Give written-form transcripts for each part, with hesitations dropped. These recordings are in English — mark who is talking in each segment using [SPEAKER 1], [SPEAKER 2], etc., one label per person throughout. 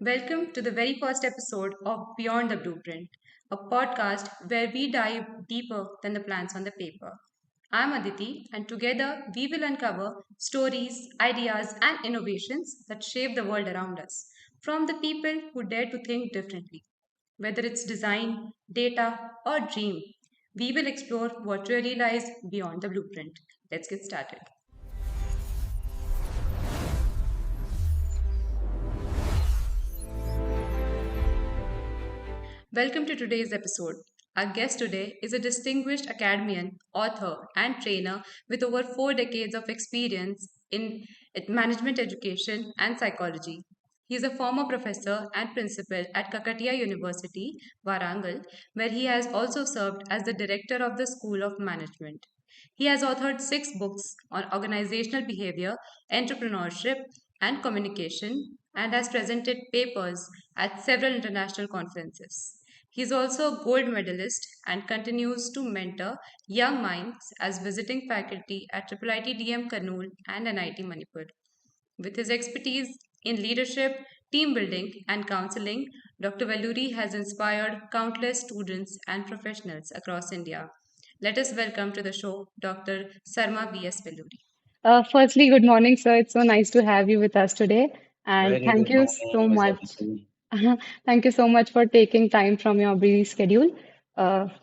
[SPEAKER 1] Welcome to the very first episode of Beyond the Blueprint, a podcast where we dive deeper than the plans on the paper. I'm Aditi, and together we will uncover stories, ideas, and innovations that shape the world around us from the people who dare to think differently. Whether it's design, data, or dream, we will explore what really lies beyond the blueprint. Let's get started. Welcome to today's episode. Our guest today is a distinguished academician, author, and trainer with over 4 decades of experience in management education and psychology. He is a former professor and principal at Kakatiya University, Warangal, where he has also served as the director of the School of Management. He has authored 6 books on organizational behavior, entrepreneurship, and communication, and has presented papers at several international conferences. He is also a gold medalist and continues to mentor young minds as visiting faculty at IIIT Karnool and NIT Manipur. With his expertise in leadership, team building, and counseling, Dr. Velluri has inspired countless students and professionals across India. Let us welcome to the show Dr. Sarma V. Velluri.
[SPEAKER 2] Firstly, good morning, sir. It's so nice to have you with us today. And
[SPEAKER 3] Very
[SPEAKER 2] thank
[SPEAKER 3] good
[SPEAKER 2] you
[SPEAKER 3] morning,
[SPEAKER 2] so
[SPEAKER 3] Ms.
[SPEAKER 2] much.
[SPEAKER 3] Aditi.
[SPEAKER 2] Thank you so much for taking time from your busy schedule.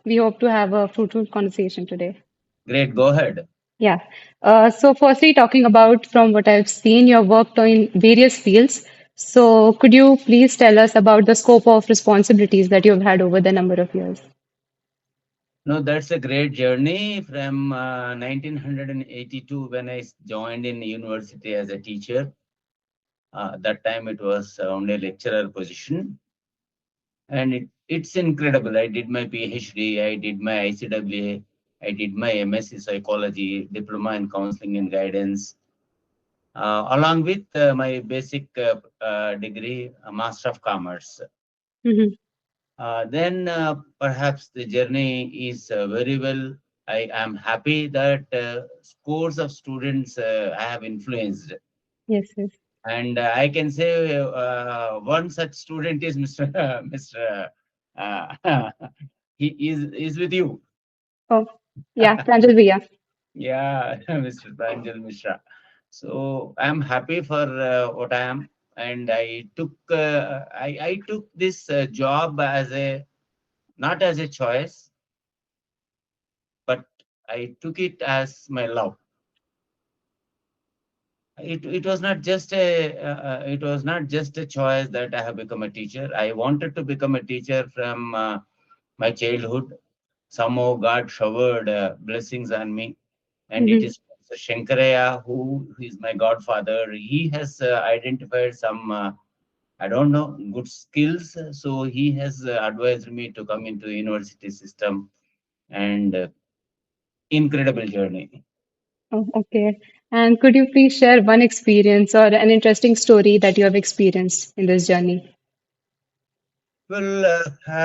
[SPEAKER 2] We hope to have a fruitful conversation today.
[SPEAKER 3] Great, go ahead.
[SPEAKER 2] Yeah. So, firstly, talking about from what I've seen, you have worked in various fields. So, could you please tell us about the scope of responsibilities that you've had over the number of years?
[SPEAKER 3] No, that's a great journey from 1982 when I joined in university as a teacher. That time it was only a lecturer position, and it's incredible. I did my PhD, I did my ICWA, I did my MSc Psychology, Diploma in Counseling and Guidance, along with my basic degree, Master of Commerce.
[SPEAKER 2] Mm-hmm.
[SPEAKER 3] Then perhaps the journey is very well. I am happy that scores of students I have influenced,
[SPEAKER 2] Yes, yes.
[SPEAKER 3] and I can say one such student is Mr. Mr. He is with you.
[SPEAKER 2] Oh, yeah, Pranjal Bhaiya.
[SPEAKER 3] Yeah, Mr. Pranjal Mishra. So I'm happy for what I am, and I took this job as a not as a choice, but I took it as my love. It was not just a choice that I have become a teacher. I wanted to become a teacher from my childhood. Somehow God showered blessings on me, and it
[SPEAKER 2] Mm-hmm.
[SPEAKER 3] is Shankaraya who is my godfather. He has identified some I don't know good skills, so he has advised me to come into university system and incredible journey.
[SPEAKER 2] Oh, okay. And could you please share one experience or an interesting story that you have experienced in this journey?
[SPEAKER 3] Well,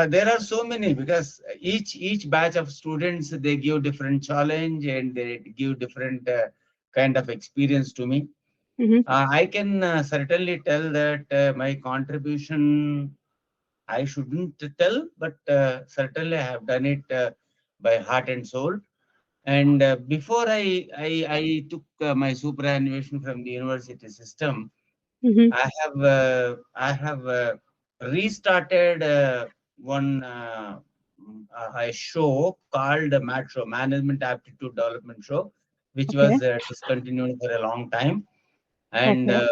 [SPEAKER 3] there are so many because each batch of students they give different challenge and they give different kind of experience to me.
[SPEAKER 2] Mm-hmm.
[SPEAKER 3] I can certainly tell that my contribution I shouldn't tell, but certainly I have done it by heart and soul. And before I took my superannuation from the university system,
[SPEAKER 2] Mm-hmm.
[SPEAKER 3] I have restarted one a show called Mat Show, Management Aptitude Development Show, which
[SPEAKER 2] Okay.
[SPEAKER 3] was discontinued for a long time. And
[SPEAKER 2] Okay.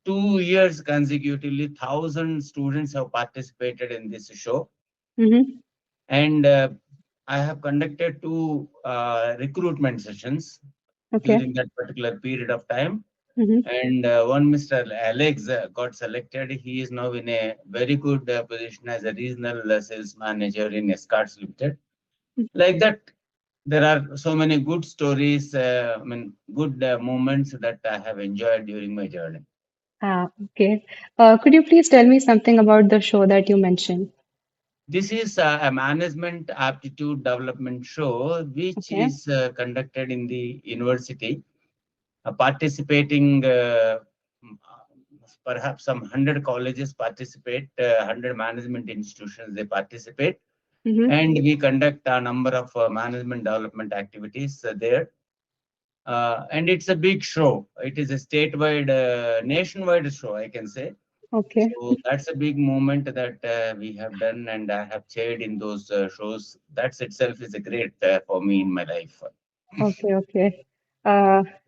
[SPEAKER 3] 2 years consecutively, 1,000 students have participated in this show.
[SPEAKER 2] Mm-hmm.
[SPEAKER 3] And I have conducted two recruitment sessions
[SPEAKER 2] Okay.
[SPEAKER 3] during that particular period of time,
[SPEAKER 2] Mm-hmm.
[SPEAKER 3] and one Mr. Alex got selected. He is now in a very good position as a regional sales manager in Escorts Limited. Like that, there are so many good stories, good moments that I have enjoyed during my journey.
[SPEAKER 2] Ah, okay. Could you please tell me something about the show that you mentioned?
[SPEAKER 3] This is a management aptitude development show, which
[SPEAKER 2] Okay.
[SPEAKER 3] is conducted in the university, participating perhaps some 100 colleges participate, 100 management institutions they participate,
[SPEAKER 2] Mm-hmm.
[SPEAKER 3] and we conduct a number of management development activities there. And it's a big show. It is a statewide, nationwide show, I can say.
[SPEAKER 2] Okay.
[SPEAKER 3] So that's a big moment that we have done, and I have chaired in those shows. That itself is a great for me in my life.
[SPEAKER 2] Okay. Okay.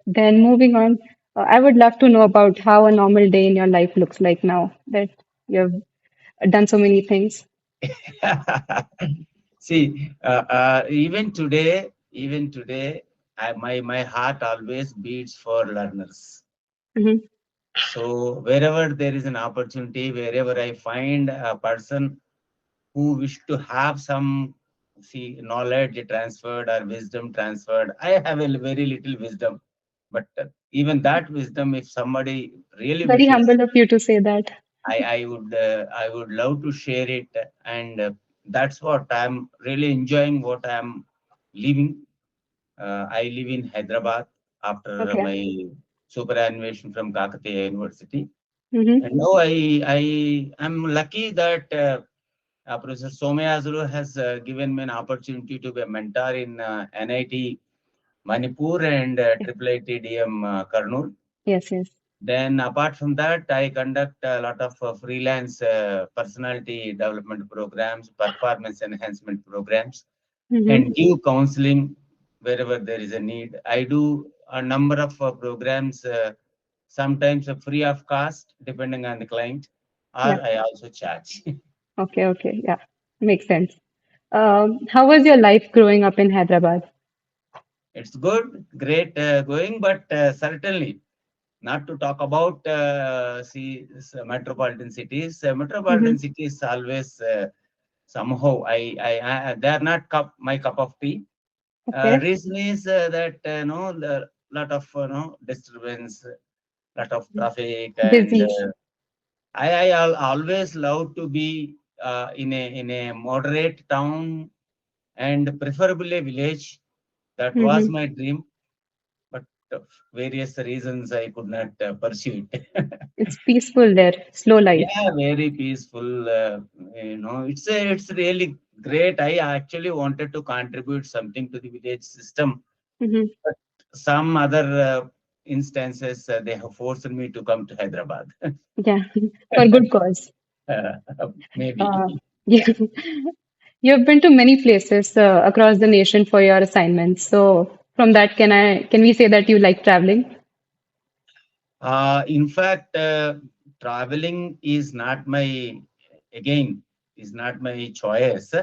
[SPEAKER 2] Then moving on, I would love to know about how a normal day in your life looks like now that you've done so many things.
[SPEAKER 3] See, even today, my heart always beats for learners.
[SPEAKER 2] Mm-hmm.
[SPEAKER 3] So wherever there is an opportunity, wherever I find a person who wish to have some, see, knowledge transferred or wisdom transferred, I have a very little wisdom, but even that wisdom, if somebody really
[SPEAKER 2] Very
[SPEAKER 3] wishes,
[SPEAKER 2] humble of you to say that.
[SPEAKER 3] I would love to share it, and that's what I'm really enjoying. What I'm living. I live in Hyderabad after
[SPEAKER 2] Okay.
[SPEAKER 3] my superannuation from Kakatiya University,
[SPEAKER 2] Mm-hmm.
[SPEAKER 3] and now I am lucky that Professor Somayasulu has given me an opportunity to be a mentor in NIT Manipur and IIIT Kurnool.
[SPEAKER 2] Yes. Yes.
[SPEAKER 3] Then, apart from that, I conduct a lot of freelance personality development programs, performance enhancement programs, and
[SPEAKER 2] Mm-hmm.
[SPEAKER 3] give counseling wherever there is a need. I do a number of programs, sometimes free of cost, depending on the client,
[SPEAKER 2] Yeah.
[SPEAKER 3] or I also charge.
[SPEAKER 2] Okay. Okay. Yeah. Makes sense. How was your life growing up in Hyderabad?
[SPEAKER 3] It's good, great going, but certainly not to talk about metropolitan cities. Metropolitan
[SPEAKER 2] Mm-hmm.
[SPEAKER 3] cities always somehow they are not my cup of tea.
[SPEAKER 2] Okay.
[SPEAKER 3] Reason is that no, the lot of no disturbance, lot of traffic, and
[SPEAKER 2] Busy.
[SPEAKER 3] always love to be in a moderate town and preferably a village. That was
[SPEAKER 2] Mm-hmm.
[SPEAKER 3] my dream, but various reasons I could not pursue it.
[SPEAKER 2] It's peaceful there. Slow life.
[SPEAKER 3] Yeah, very peaceful. It's really great. I actually wanted to contribute something to the village system,
[SPEAKER 2] Mm-hmm.
[SPEAKER 3] but some other instances they have forced me to come to Hyderabad.
[SPEAKER 2] Yeah. For good cause.
[SPEAKER 3] Maybe.
[SPEAKER 2] Uh, yeah. You've been to many places across the nation for your assignments. So from that, can we say that you like traveling?
[SPEAKER 3] In fact, traveling is not my again is not my choice.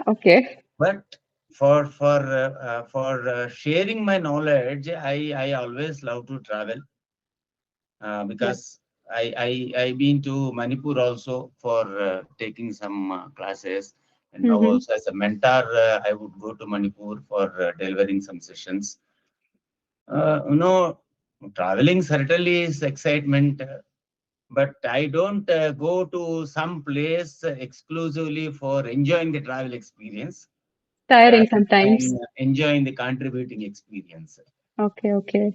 [SPEAKER 2] Okay.
[SPEAKER 3] But for sharing my knowledge, I always love to travel
[SPEAKER 2] Yeah.
[SPEAKER 3] because I been to Manipur also for taking some classes, and now
[SPEAKER 2] Mm-hmm.
[SPEAKER 3] also as a mentor I would go to Manipur for delivering some sessions. Uh, you know, Traveling certainly is excitement, but I don't go to some place exclusively for enjoying the travel experience
[SPEAKER 2] Tiring
[SPEAKER 3] rather
[SPEAKER 2] sometimes.
[SPEAKER 3] than enjoying the contributing experience.
[SPEAKER 2] Okay. Okay.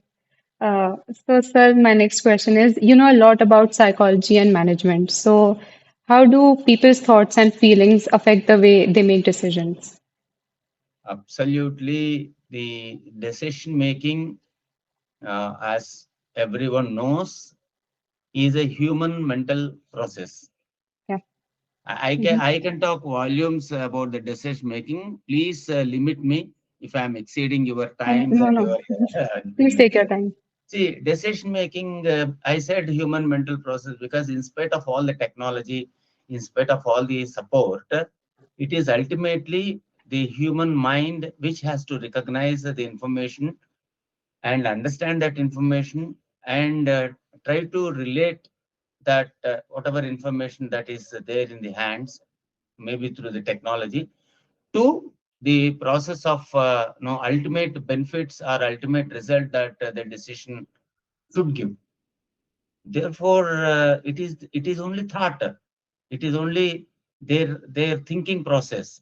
[SPEAKER 2] So, sir, my next question is, you know a lot about psychology and management. So, how do people's thoughts and feelings affect the way they make decisions?
[SPEAKER 3] Absolutely, the decision making, as everyone knows, is a human mental process.
[SPEAKER 2] Yeah.
[SPEAKER 3] Can
[SPEAKER 2] Hmm.
[SPEAKER 3] I can talk volumes about the decision making. Please limit me if I am exceeding your times
[SPEAKER 2] No,
[SPEAKER 3] and
[SPEAKER 2] no.
[SPEAKER 3] your
[SPEAKER 2] Please
[SPEAKER 3] limit.
[SPEAKER 2] take your time.
[SPEAKER 3] See, decision making, I said human mental process because, in spite of all the technology, in spite of all the support, it is ultimately the human mind which has to recognize the information and understand that information and try to relate that whatever information that is there in the hands, maybe through the technology, to the process of ultimate benefits or ultimate result that the decision should give. Therefore, it is only thought. It is only their thinking process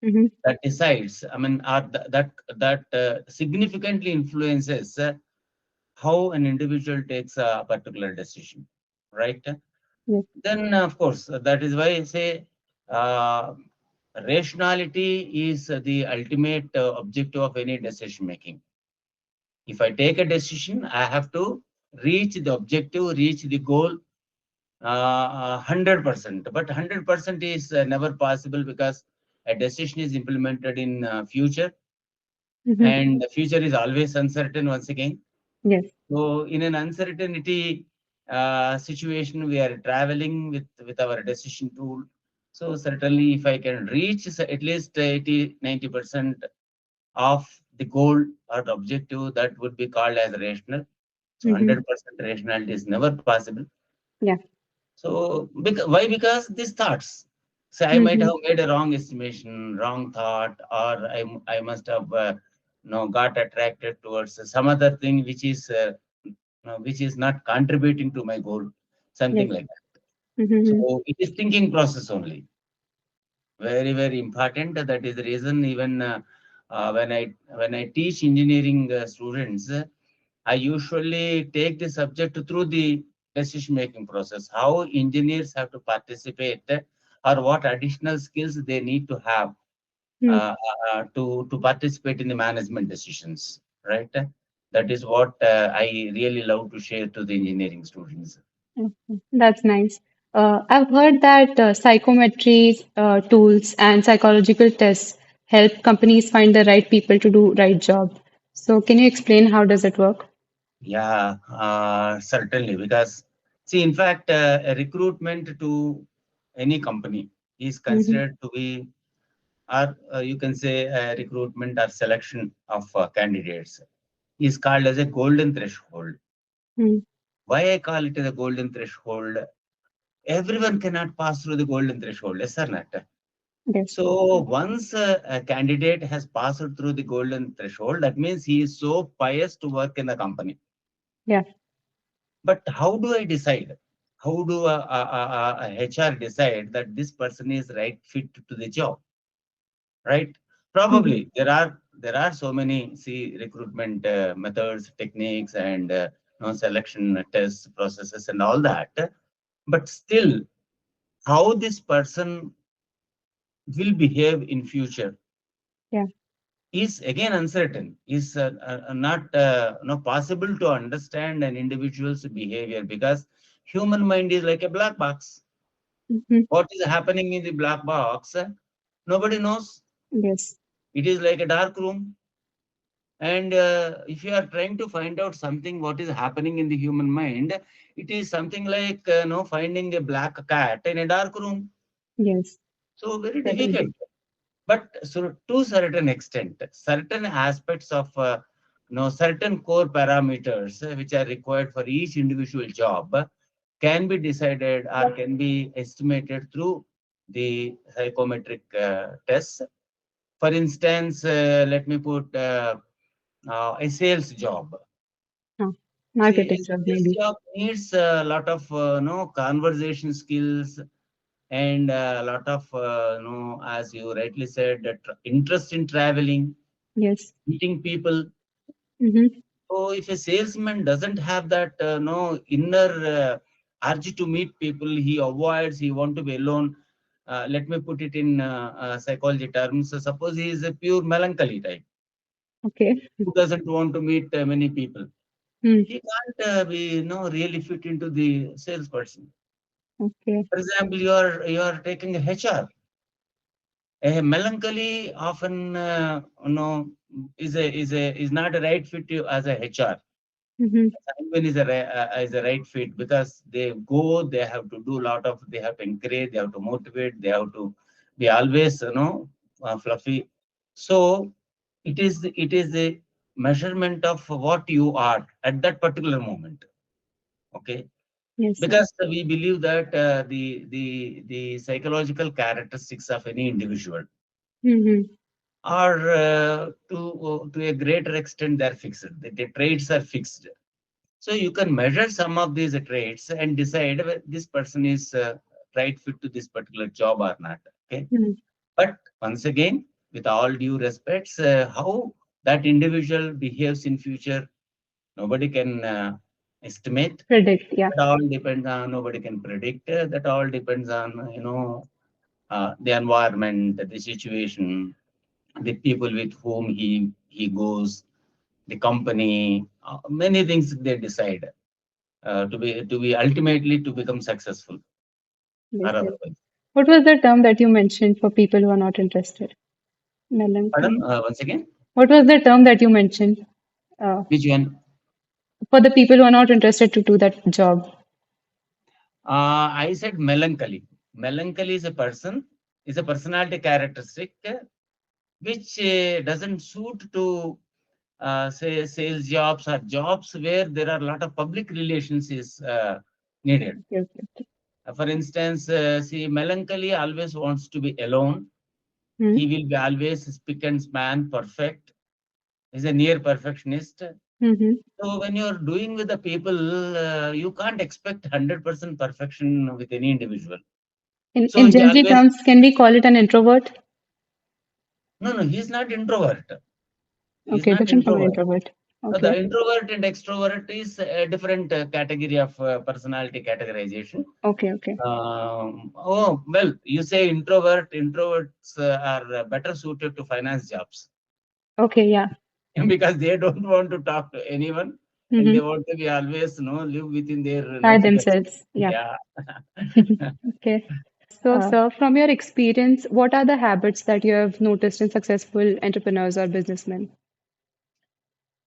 [SPEAKER 2] Hmm.
[SPEAKER 3] that decides. I mean, that significantly influences how an individual takes a particular decision. right?
[SPEAKER 2] Yes.
[SPEAKER 3] Then, of course, that is why I say uh, rationality is the ultimate objective of any decision making. If I take a decision, I have to reach the objective, reach the goal 100%. But 100% is never possible because a decision is implemented in future,
[SPEAKER 2] Mm-hmm.
[SPEAKER 3] and the future is always uncertain once again.
[SPEAKER 2] Yes.
[SPEAKER 3] So, in an uncertainty situation, we are traveling with our decision tool. So, certainly, if I can reach at least 80-90% of the goal or the objective, that would be called as rational. So,
[SPEAKER 2] Mm-hmm.
[SPEAKER 3] 100% rationality is never possible.
[SPEAKER 2] Yeah.
[SPEAKER 3] So, why? Because these thoughts. So, I might
[SPEAKER 2] Mm-hmm.
[SPEAKER 3] have made a wrong estimation, wrong thought, or I must have got attracted towards some other thing which is not contributing to my goal, something
[SPEAKER 2] Yes.
[SPEAKER 3] like that.
[SPEAKER 2] Mm-hmm.
[SPEAKER 3] So, it is thinking process only. Very, very important. That is the reason even when I teach engineering students, I usually take the subject through the decision making process. How engineers have to participate, or what additional skills they need to have
[SPEAKER 2] Mm-hmm.
[SPEAKER 3] to participate in the management decisions. Right. That is what I really love to share to the engineering students.
[SPEAKER 2] Okay, that's nice. I've heard that psychometry tools and psychological tests help companies find the right people to do right job. So, can you explain how does it work?
[SPEAKER 3] Yeah, certainly. Because, see, in fact, a recruitment to any company is
[SPEAKER 2] Mm-hmm.
[SPEAKER 3] considered to be, or you can say, a recruitment or selection of candidates is called as a golden threshold.
[SPEAKER 2] Mm-hmm.
[SPEAKER 3] Why I call it as a golden threshold? Everyone cannot pass through the golden threshold, yes or not?
[SPEAKER 2] Yes.
[SPEAKER 3] So once a candidate has passed through the golden threshold, that means he is so pious to work in the company.
[SPEAKER 2] Yeah.
[SPEAKER 3] But how do I decide? How do a HR decide that this person is right fit to the job? Right?
[SPEAKER 2] Mm-hmm.
[SPEAKER 3] Probably there are so many see recruitment methods, techniques, and selection tests, processes, and all that. But still, how this person will behave in future
[SPEAKER 2] Yeah.
[SPEAKER 3] is again uncertain. Is not possible to understand an individual's behavior because human mind is like a black box.
[SPEAKER 2] Mm-hmm.
[SPEAKER 3] What is happening in the black box? Nobody knows.
[SPEAKER 2] Yes.
[SPEAKER 3] It is like a dark room. And if you are trying to find out something, what is happening in the human mind, it is something like finding a black cat in a dark room.
[SPEAKER 2] Yes.
[SPEAKER 3] So very
[SPEAKER 2] Certainly.
[SPEAKER 3] difficult. But so to certain extent, certain aspects of certain core parameters which are required for each individual job can be decided or can be estimated through the psychometric tests. For instance, let me put a sales job.
[SPEAKER 2] Huh.
[SPEAKER 3] See, a
[SPEAKER 2] Marketing job,
[SPEAKER 3] sales
[SPEAKER 2] maybe.
[SPEAKER 3] job needs a lot of conversation skills and a lot of as you rightly said, interest in traveling,
[SPEAKER 2] Yes.
[SPEAKER 3] meeting people.
[SPEAKER 2] Mm-hmm.
[SPEAKER 3] So if a salesman doesn't have that no inner urge to meet people, he avoids. He want to be alone. Let me put it in psychology terms. So suppose he is a pure melancholy type
[SPEAKER 2] Okay.
[SPEAKER 3] who doesn't want to meet many people.
[SPEAKER 2] Mm.
[SPEAKER 3] He can't be really fit into the salesperson.
[SPEAKER 2] Okay.
[SPEAKER 3] For example, you are taking a HR. A melancholy often is not a right fit to, as a HR.
[SPEAKER 2] Mm-hmm.
[SPEAKER 3] Sanguine is a right fit because they go, they have to do a lot of, they have to encourage, they have to motivate, they have to be always fluffy. So it is the measurement of what you are at that particular moment. Okay,
[SPEAKER 2] Yes.
[SPEAKER 3] because we believe that the psychological characteristics of any individual
[SPEAKER 2] Mm-hmm.
[SPEAKER 3] are to a greater extent they're fixed. The traits are fixed. So you can measure some of these traits and decide whether this person is right fit to this particular job or not. Okay,
[SPEAKER 2] Mm-hmm.
[SPEAKER 3] but once again, with all due respects, how that individual behaves in future, nobody can estimate.
[SPEAKER 2] Predict, yeah,
[SPEAKER 3] That all depends on, nobody can predict. That all depends on, the environment, the situation, the people with whom he goes, the company, many things they decide to be ultimately to become successful
[SPEAKER 2] yes,
[SPEAKER 3] or
[SPEAKER 2] yes.
[SPEAKER 3] otherwise.
[SPEAKER 2] What was the term that you mentioned for people who are not interested?
[SPEAKER 3] Pardon,
[SPEAKER 2] Melancholy.
[SPEAKER 3] once again,
[SPEAKER 2] What was the term that you mentioned uh,
[SPEAKER 3] which one?
[SPEAKER 2] for the people who are not interested to do that job?
[SPEAKER 3] I said melancholy. Melancholy is a personality characteristic which doesn't suit to say sales jobs or jobs where there are a lot of public relations is needed.
[SPEAKER 2] Okay, okay, okay.
[SPEAKER 3] For instance, see, melancholy always wants to be alone. He
[SPEAKER 2] Mm-hmm.
[SPEAKER 3] will be always spick and span perfect. He's a near perfectionist.
[SPEAKER 2] Mm-hmm.
[SPEAKER 3] So when you're doing with the people, you can't expect 100% perfection with any individual. So
[SPEAKER 2] In
[SPEAKER 3] he
[SPEAKER 2] Gen Z
[SPEAKER 3] always,
[SPEAKER 2] terms, can we call it an introvert?
[SPEAKER 3] no, no, he's not introvert. He's
[SPEAKER 2] Okay,
[SPEAKER 3] not
[SPEAKER 2] different from an
[SPEAKER 3] introvert.
[SPEAKER 2] introvert.
[SPEAKER 3] The
[SPEAKER 2] Okay,
[SPEAKER 3] introvert and extrovert is a different category of personality categorization.
[SPEAKER 2] okay, okay,
[SPEAKER 3] Oh, well, you say introvert. Introverts are better suited to finance jobs
[SPEAKER 2] okay, yeah.
[SPEAKER 3] because they don't want to talk to anyone and they
[SPEAKER 2] Mm-hmm.
[SPEAKER 3] want to be always, live within their,
[SPEAKER 2] By
[SPEAKER 3] figures.
[SPEAKER 2] themselves, yeah.
[SPEAKER 3] Yeah.
[SPEAKER 2] Okay. So, sir, from your experience, what are the habits that you have noticed in successful entrepreneurs or businessmen?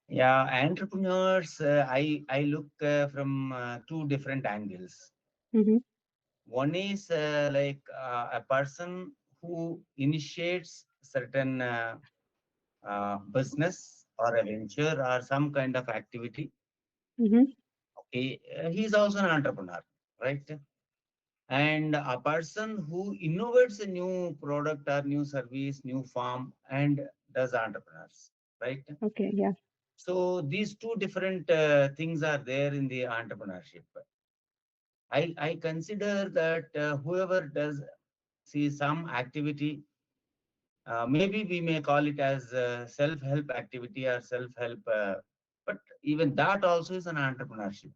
[SPEAKER 3] Yeah, entrepreneurs, I look from two different angles.
[SPEAKER 2] Mm-hmm.
[SPEAKER 3] One is like a person who initiates certain business or a venture or some kind of activity.
[SPEAKER 2] Mm-hmm.
[SPEAKER 3] Okay, he's also an entrepreneur, right? And a person who innovates a new product or new service, new form, and does entrepreneurs, right?
[SPEAKER 2] Okay, yeah.
[SPEAKER 3] So these two different things are there in the entrepreneurship. I consider that whoever does see some activity, maybe we may call it as self-help activity or self-help, but even that also is an entrepreneurship.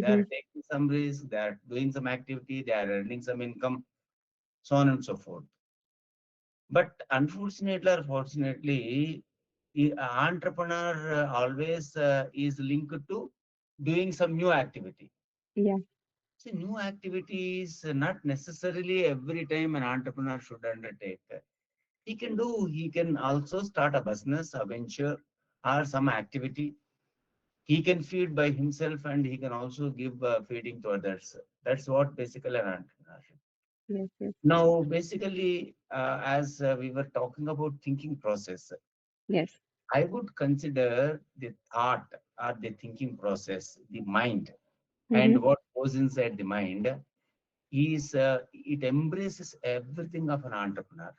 [SPEAKER 3] They
[SPEAKER 2] Mm-hmm.
[SPEAKER 3] are taking some risk, they are doing some activity, they are earning some income, so on and so forth. But unfortunately or fortunately, the entrepreneur always is linked to doing some new activity.
[SPEAKER 2] Yeah.
[SPEAKER 3] See, new activities not necessarily every time an entrepreneur should undertake. He can also start a business, a venture, or some activity. He can feed by himself and he can also give feeding to others. That's what basically an entrepreneurship.
[SPEAKER 2] Yes, yes,
[SPEAKER 3] Now, basically, as we were talking about thinking process,
[SPEAKER 2] yes.
[SPEAKER 3] I would consider the thought or the thinking process, the mind, and
[SPEAKER 2] Mm-hmm.
[SPEAKER 3] what goes inside the mind is it embraces everything of an entrepreneur.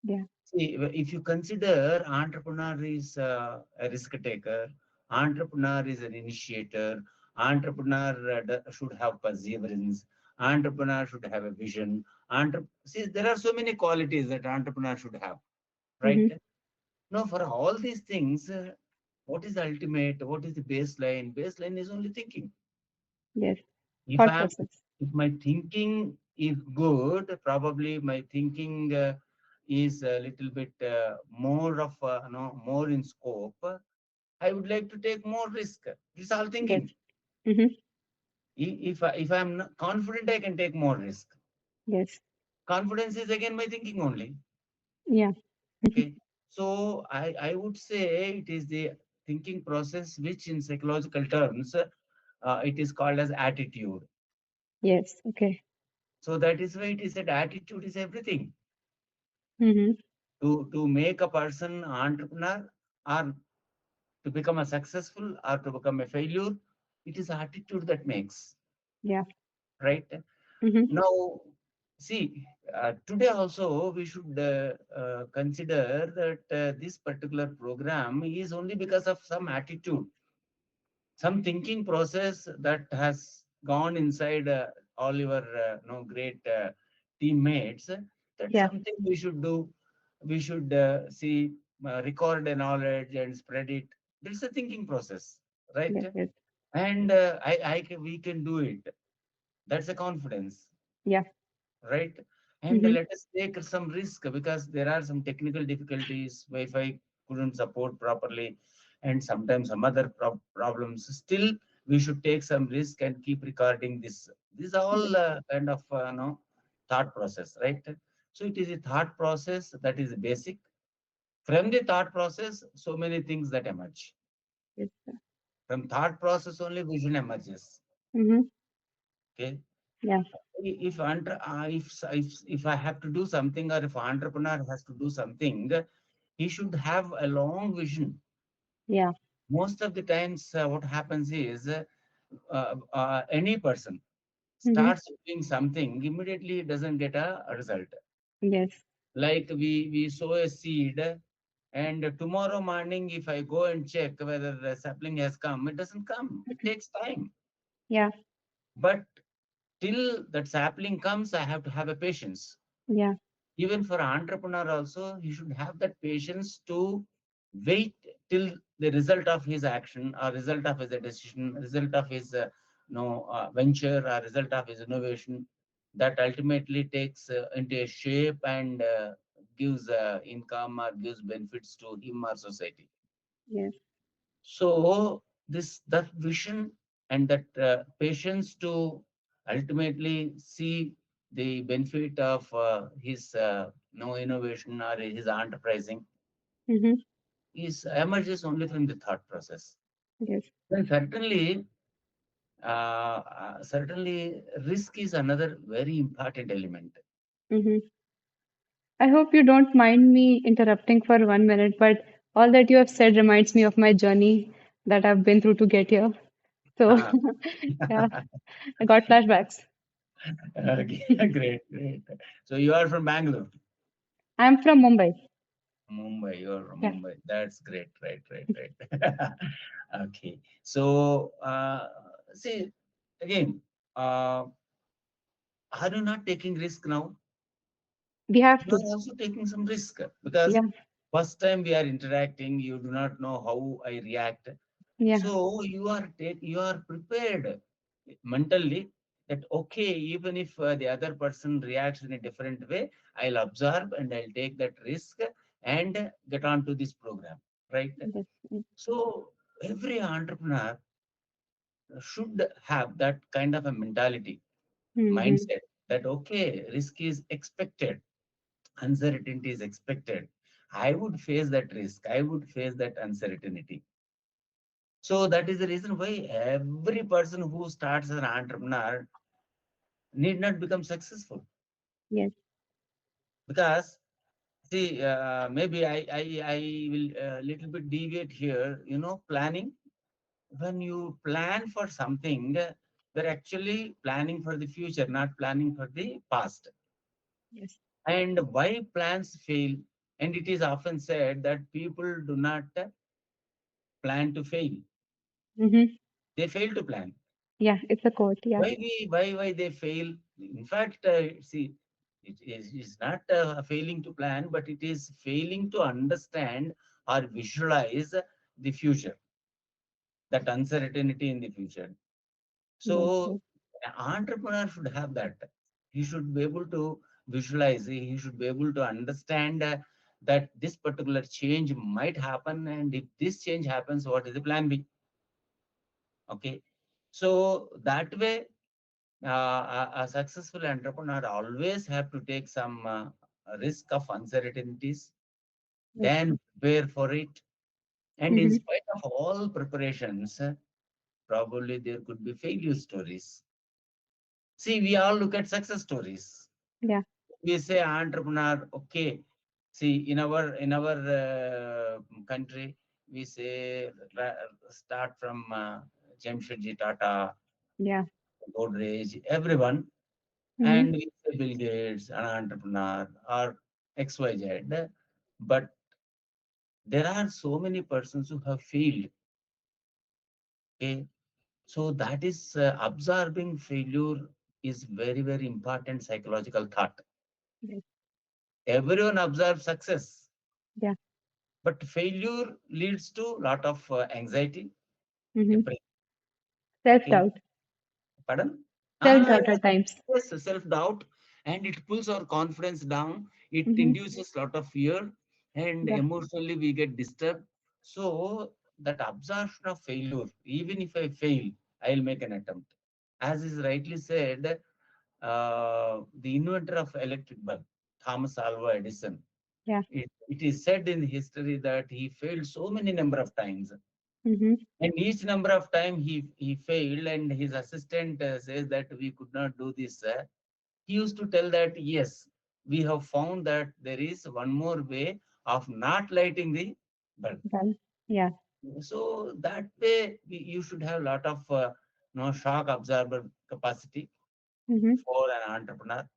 [SPEAKER 2] Yeah.
[SPEAKER 3] See, if you consider entrepreneur is a risk taker, entrepreneur is an initiator, entrepreneur should have perseverance, entrepreneur should have a vision. See, there are so many qualities that entrepreneur should have, right?
[SPEAKER 2] Mm-hmm.
[SPEAKER 3] Now, for all these things, what is the ultimate? What is the baseline? Baseline is only thinking.
[SPEAKER 2] Yes.
[SPEAKER 3] If
[SPEAKER 2] Thought
[SPEAKER 3] I'm,
[SPEAKER 2] process.
[SPEAKER 3] if my thinking is good, probably my thinking is a little bit more of more in scope. I would like to take more risk. This is all
[SPEAKER 2] Yes.
[SPEAKER 3] thinking.
[SPEAKER 2] Mm-hmm.
[SPEAKER 3] If I'm not confident, I can take more risk.
[SPEAKER 2] Yes.
[SPEAKER 3] Confidence is again my thinking only.
[SPEAKER 2] Yeah.
[SPEAKER 3] Okay, so I would say it is the thinking process, which in psychological terms it is called as attitude.
[SPEAKER 2] Yes. Okay.
[SPEAKER 3] So that is why it is said attitude is everything.
[SPEAKER 2] Mm-hmm.
[SPEAKER 3] To make a person entrepreneur or to become a successful or to become a failure, it is attitude that makes,
[SPEAKER 2] Yeah.
[SPEAKER 3] right?
[SPEAKER 2] Mm-hmm.
[SPEAKER 3] Now, see, today also we should consider that this particular program is only because of some attitude, some thinking process that has gone inside all your great teammates. That's
[SPEAKER 2] Yeah.
[SPEAKER 3] something we should do. We should see, record the knowledge and spread it. That's a thinking process, right?
[SPEAKER 2] Yes. Yes.
[SPEAKER 3] and we can do it. That's a confidence,
[SPEAKER 2] Yeah.
[SPEAKER 3] right? And
[SPEAKER 2] Mm-hmm.
[SPEAKER 3] let us take some risk because there are some technical difficulties. Wi-Fi couldn't support properly, and sometimes some other problems. Still, we should take some risk and keep recording this. These are
[SPEAKER 2] Yes.
[SPEAKER 3] all kind of thought process, right? So it is a thought process that is basic. From the thought process, so many things that emerge.
[SPEAKER 2] Yes, sir.
[SPEAKER 3] From thought process only vision emerges.
[SPEAKER 2] Mm-hmm.
[SPEAKER 3] Okay.
[SPEAKER 2] Yeah.
[SPEAKER 3] If I have to do something, or if an entrepreneur has to do something, he should have a long vision.
[SPEAKER 2] Yeah.
[SPEAKER 3] Most of the times, what happens is any person
[SPEAKER 2] Mm-hmm.
[SPEAKER 3] starts doing something, immediately he doesn't get a result.
[SPEAKER 2] Yes.
[SPEAKER 3] Like we sow a seed, and tomorrow morning, if I go and check whether the sapling has come, it doesn't come. It takes time.
[SPEAKER 2] Yeah.
[SPEAKER 3] But till that sapling comes, I have to have a patience.
[SPEAKER 2] Yeah.
[SPEAKER 3] Even for an entrepreneur also, he should have that patience to wait till the result of his action, or result of his decision, result of his venture, or result of his innovation, that ultimately takes into a shape and gives income or gives benefits to him or society.
[SPEAKER 2] Yes.
[SPEAKER 3] So this that vision and that patience to ultimately see the benefit of his no innovation or his enterprising
[SPEAKER 2] Mm-hmm.
[SPEAKER 3] is emerges only from the thought process.
[SPEAKER 2] Yes.
[SPEAKER 3] Then certainly risk is another very important element.
[SPEAKER 2] Mm-hmm. I hope you don't mind me interrupting for 1 minute, but all that you have said reminds me of my journey that I've been through to get here. So,
[SPEAKER 3] Uh,
[SPEAKER 2] yeah, I got flashbacks.
[SPEAKER 3] okay, great. So you are from Bangalore.
[SPEAKER 2] I'm from Mumbai.
[SPEAKER 3] Mumbai, you're from
[SPEAKER 2] Yeah,
[SPEAKER 3] Mumbai. That's great. Right. Okay. So, see, again, uh, are you not taking risk now?
[SPEAKER 2] we have
[SPEAKER 3] You
[SPEAKER 2] to.
[SPEAKER 3] are also taking some risk because
[SPEAKER 2] Yeah,
[SPEAKER 3] first time we are interacting, you do not know how I react.
[SPEAKER 2] yeah,
[SPEAKER 3] So you are prepared mentally that okay, even if the other person reacts in a different way, I'll observe and I'll take that risk and get on to this program, right?
[SPEAKER 2] yes.
[SPEAKER 3] So every entrepreneur should have that kind of a mentality,
[SPEAKER 2] Mm-hmm.
[SPEAKER 3] mindset that okay, risk is expected, uncertainty is expected. I would face that risk. I would face that uncertainty. So that is the reason why every person who starts as an entrepreneur need not become successful.
[SPEAKER 2] Yes.
[SPEAKER 3] Because see, maybe I will little bit deviate here. Planning. When you plan for something, we're actually planning for the future, not planning for the past.
[SPEAKER 2] Yes.
[SPEAKER 3] And why plans fail? And it is often said that people do not plan to fail;
[SPEAKER 2] Mm-hmm.
[SPEAKER 3] they fail to plan.
[SPEAKER 2] Yeah, it's a quote. Yeah.
[SPEAKER 3] Why they fail? In fact, see, it's not failing to plan, but it is failing to understand or visualize the future, that uncertainty in the future.
[SPEAKER 2] Yes.
[SPEAKER 3] So,
[SPEAKER 2] Yes.
[SPEAKER 3] an entrepreneur should have that. He should be able to visualize. He should be able to understand that this particular change might happen, and if this change happens, what is the plan B? Okay, so that way, a successful entrepreneur always have to take some risk of uncertainties,
[SPEAKER 2] Yes.
[SPEAKER 3] then prepare for it, and in
[SPEAKER 2] Mm-hmm.
[SPEAKER 3] spite of all preparations, probably there could be failure stories. See, we all look at success stories.
[SPEAKER 2] Yeah.
[SPEAKER 3] We say entrepreneur, okay. See, in our country, we say start from Jamshedji Tata,
[SPEAKER 2] Yeah.
[SPEAKER 3] Godrej, everyone,
[SPEAKER 2] Mm-hmm.
[SPEAKER 3] and we say Bill Gates, an entrepreneur, or XYZ. But there are so many persons who have failed. Okay, so that is absorbing failure is very important psychological thought.
[SPEAKER 2] Yes.
[SPEAKER 3] Everyone observes success,
[SPEAKER 2] Yeah.
[SPEAKER 3] but failure leads to lot of anxiety,
[SPEAKER 2] Mm-hmm.
[SPEAKER 3] depression, Okay.
[SPEAKER 2] Self-doubt.
[SPEAKER 3] Pardon?
[SPEAKER 2] Self-doubt
[SPEAKER 3] Yeah.
[SPEAKER 2] at times.
[SPEAKER 3] Yes, self-doubt, and it pulls our confidence down. It
[SPEAKER 2] Mm-hmm.
[SPEAKER 3] induces a lot of fear, and
[SPEAKER 2] Yeah.
[SPEAKER 3] emotionally we get disturbed. So that absorption of failure, even if I fail, I'll make an attempt. As is rightly said, the inventor of electric bulb, Thomas Alva Edison,
[SPEAKER 2] Yeah.
[SPEAKER 3] it is said in history that he failed so many number of times,
[SPEAKER 2] Mm-hmm.
[SPEAKER 3] and each number of time he failed, and his assistant says that we could not do this. He used to tell that yes, we have found that there is one more way of not lighting the bulb.
[SPEAKER 2] Well, yeah.
[SPEAKER 3] So that way you should have a lot of shock absorber capacity
[SPEAKER 2] Mm-hmm.
[SPEAKER 3] for an entrepreneur.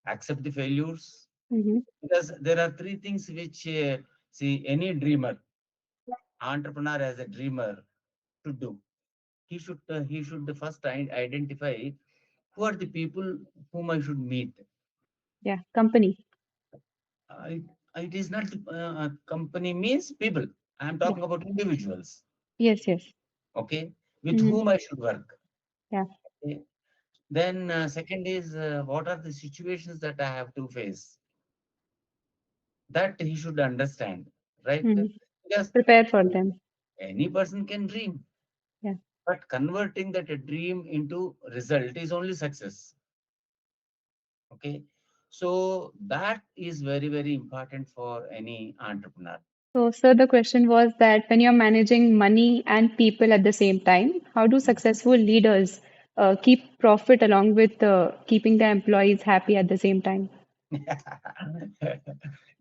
[SPEAKER 3] Accept the failures,
[SPEAKER 2] Mm-hmm.
[SPEAKER 3] because there are three things which see any dreamer, entrepreneur as a dreamer to do. He should first identify who are the people whom I should meet.
[SPEAKER 2] Yeah. Company.
[SPEAKER 3] Uh, it is not company means people. I am
[SPEAKER 2] Yeah.
[SPEAKER 3] talking about individuals.
[SPEAKER 2] Yes, yes.
[SPEAKER 3] Okay, with
[SPEAKER 2] Mm-hmm.
[SPEAKER 3] whom I should work.
[SPEAKER 2] Yeah.
[SPEAKER 3] Okay. Then second is what are the situations that I have to face. That he should understand, right?
[SPEAKER 2] Mm-hmm.
[SPEAKER 3] Because
[SPEAKER 2] Prepare for them.
[SPEAKER 3] any person can dream,
[SPEAKER 2] Yeah.
[SPEAKER 3] but converting that a dream into result is only success. Okay, so that is very very important for any entrepreneur.
[SPEAKER 2] So, sir, the question was that when you're managing money and people at the same time, how do successful leaders keep profit along with keeping the employees happy at the same time?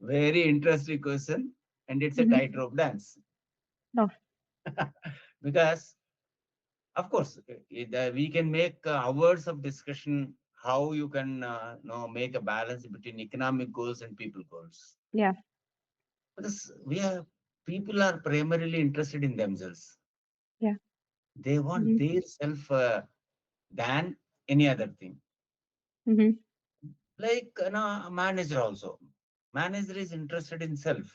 [SPEAKER 3] Very interesting question, and it's a
[SPEAKER 2] Mm-hmm.
[SPEAKER 3] tightrope dance.
[SPEAKER 2] Oh,
[SPEAKER 3] Because, of course, we can make hours of discussion how you can make a balance between economic goals and people goals.
[SPEAKER 2] yeah.
[SPEAKER 3] Because people are primarily interested in themselves.
[SPEAKER 2] Yeah.
[SPEAKER 3] They want
[SPEAKER 2] Mm-hmm.
[SPEAKER 3] their self than any other thing.
[SPEAKER 2] Mm-hmm.
[SPEAKER 3] Like a manager also. Manager is interested in self,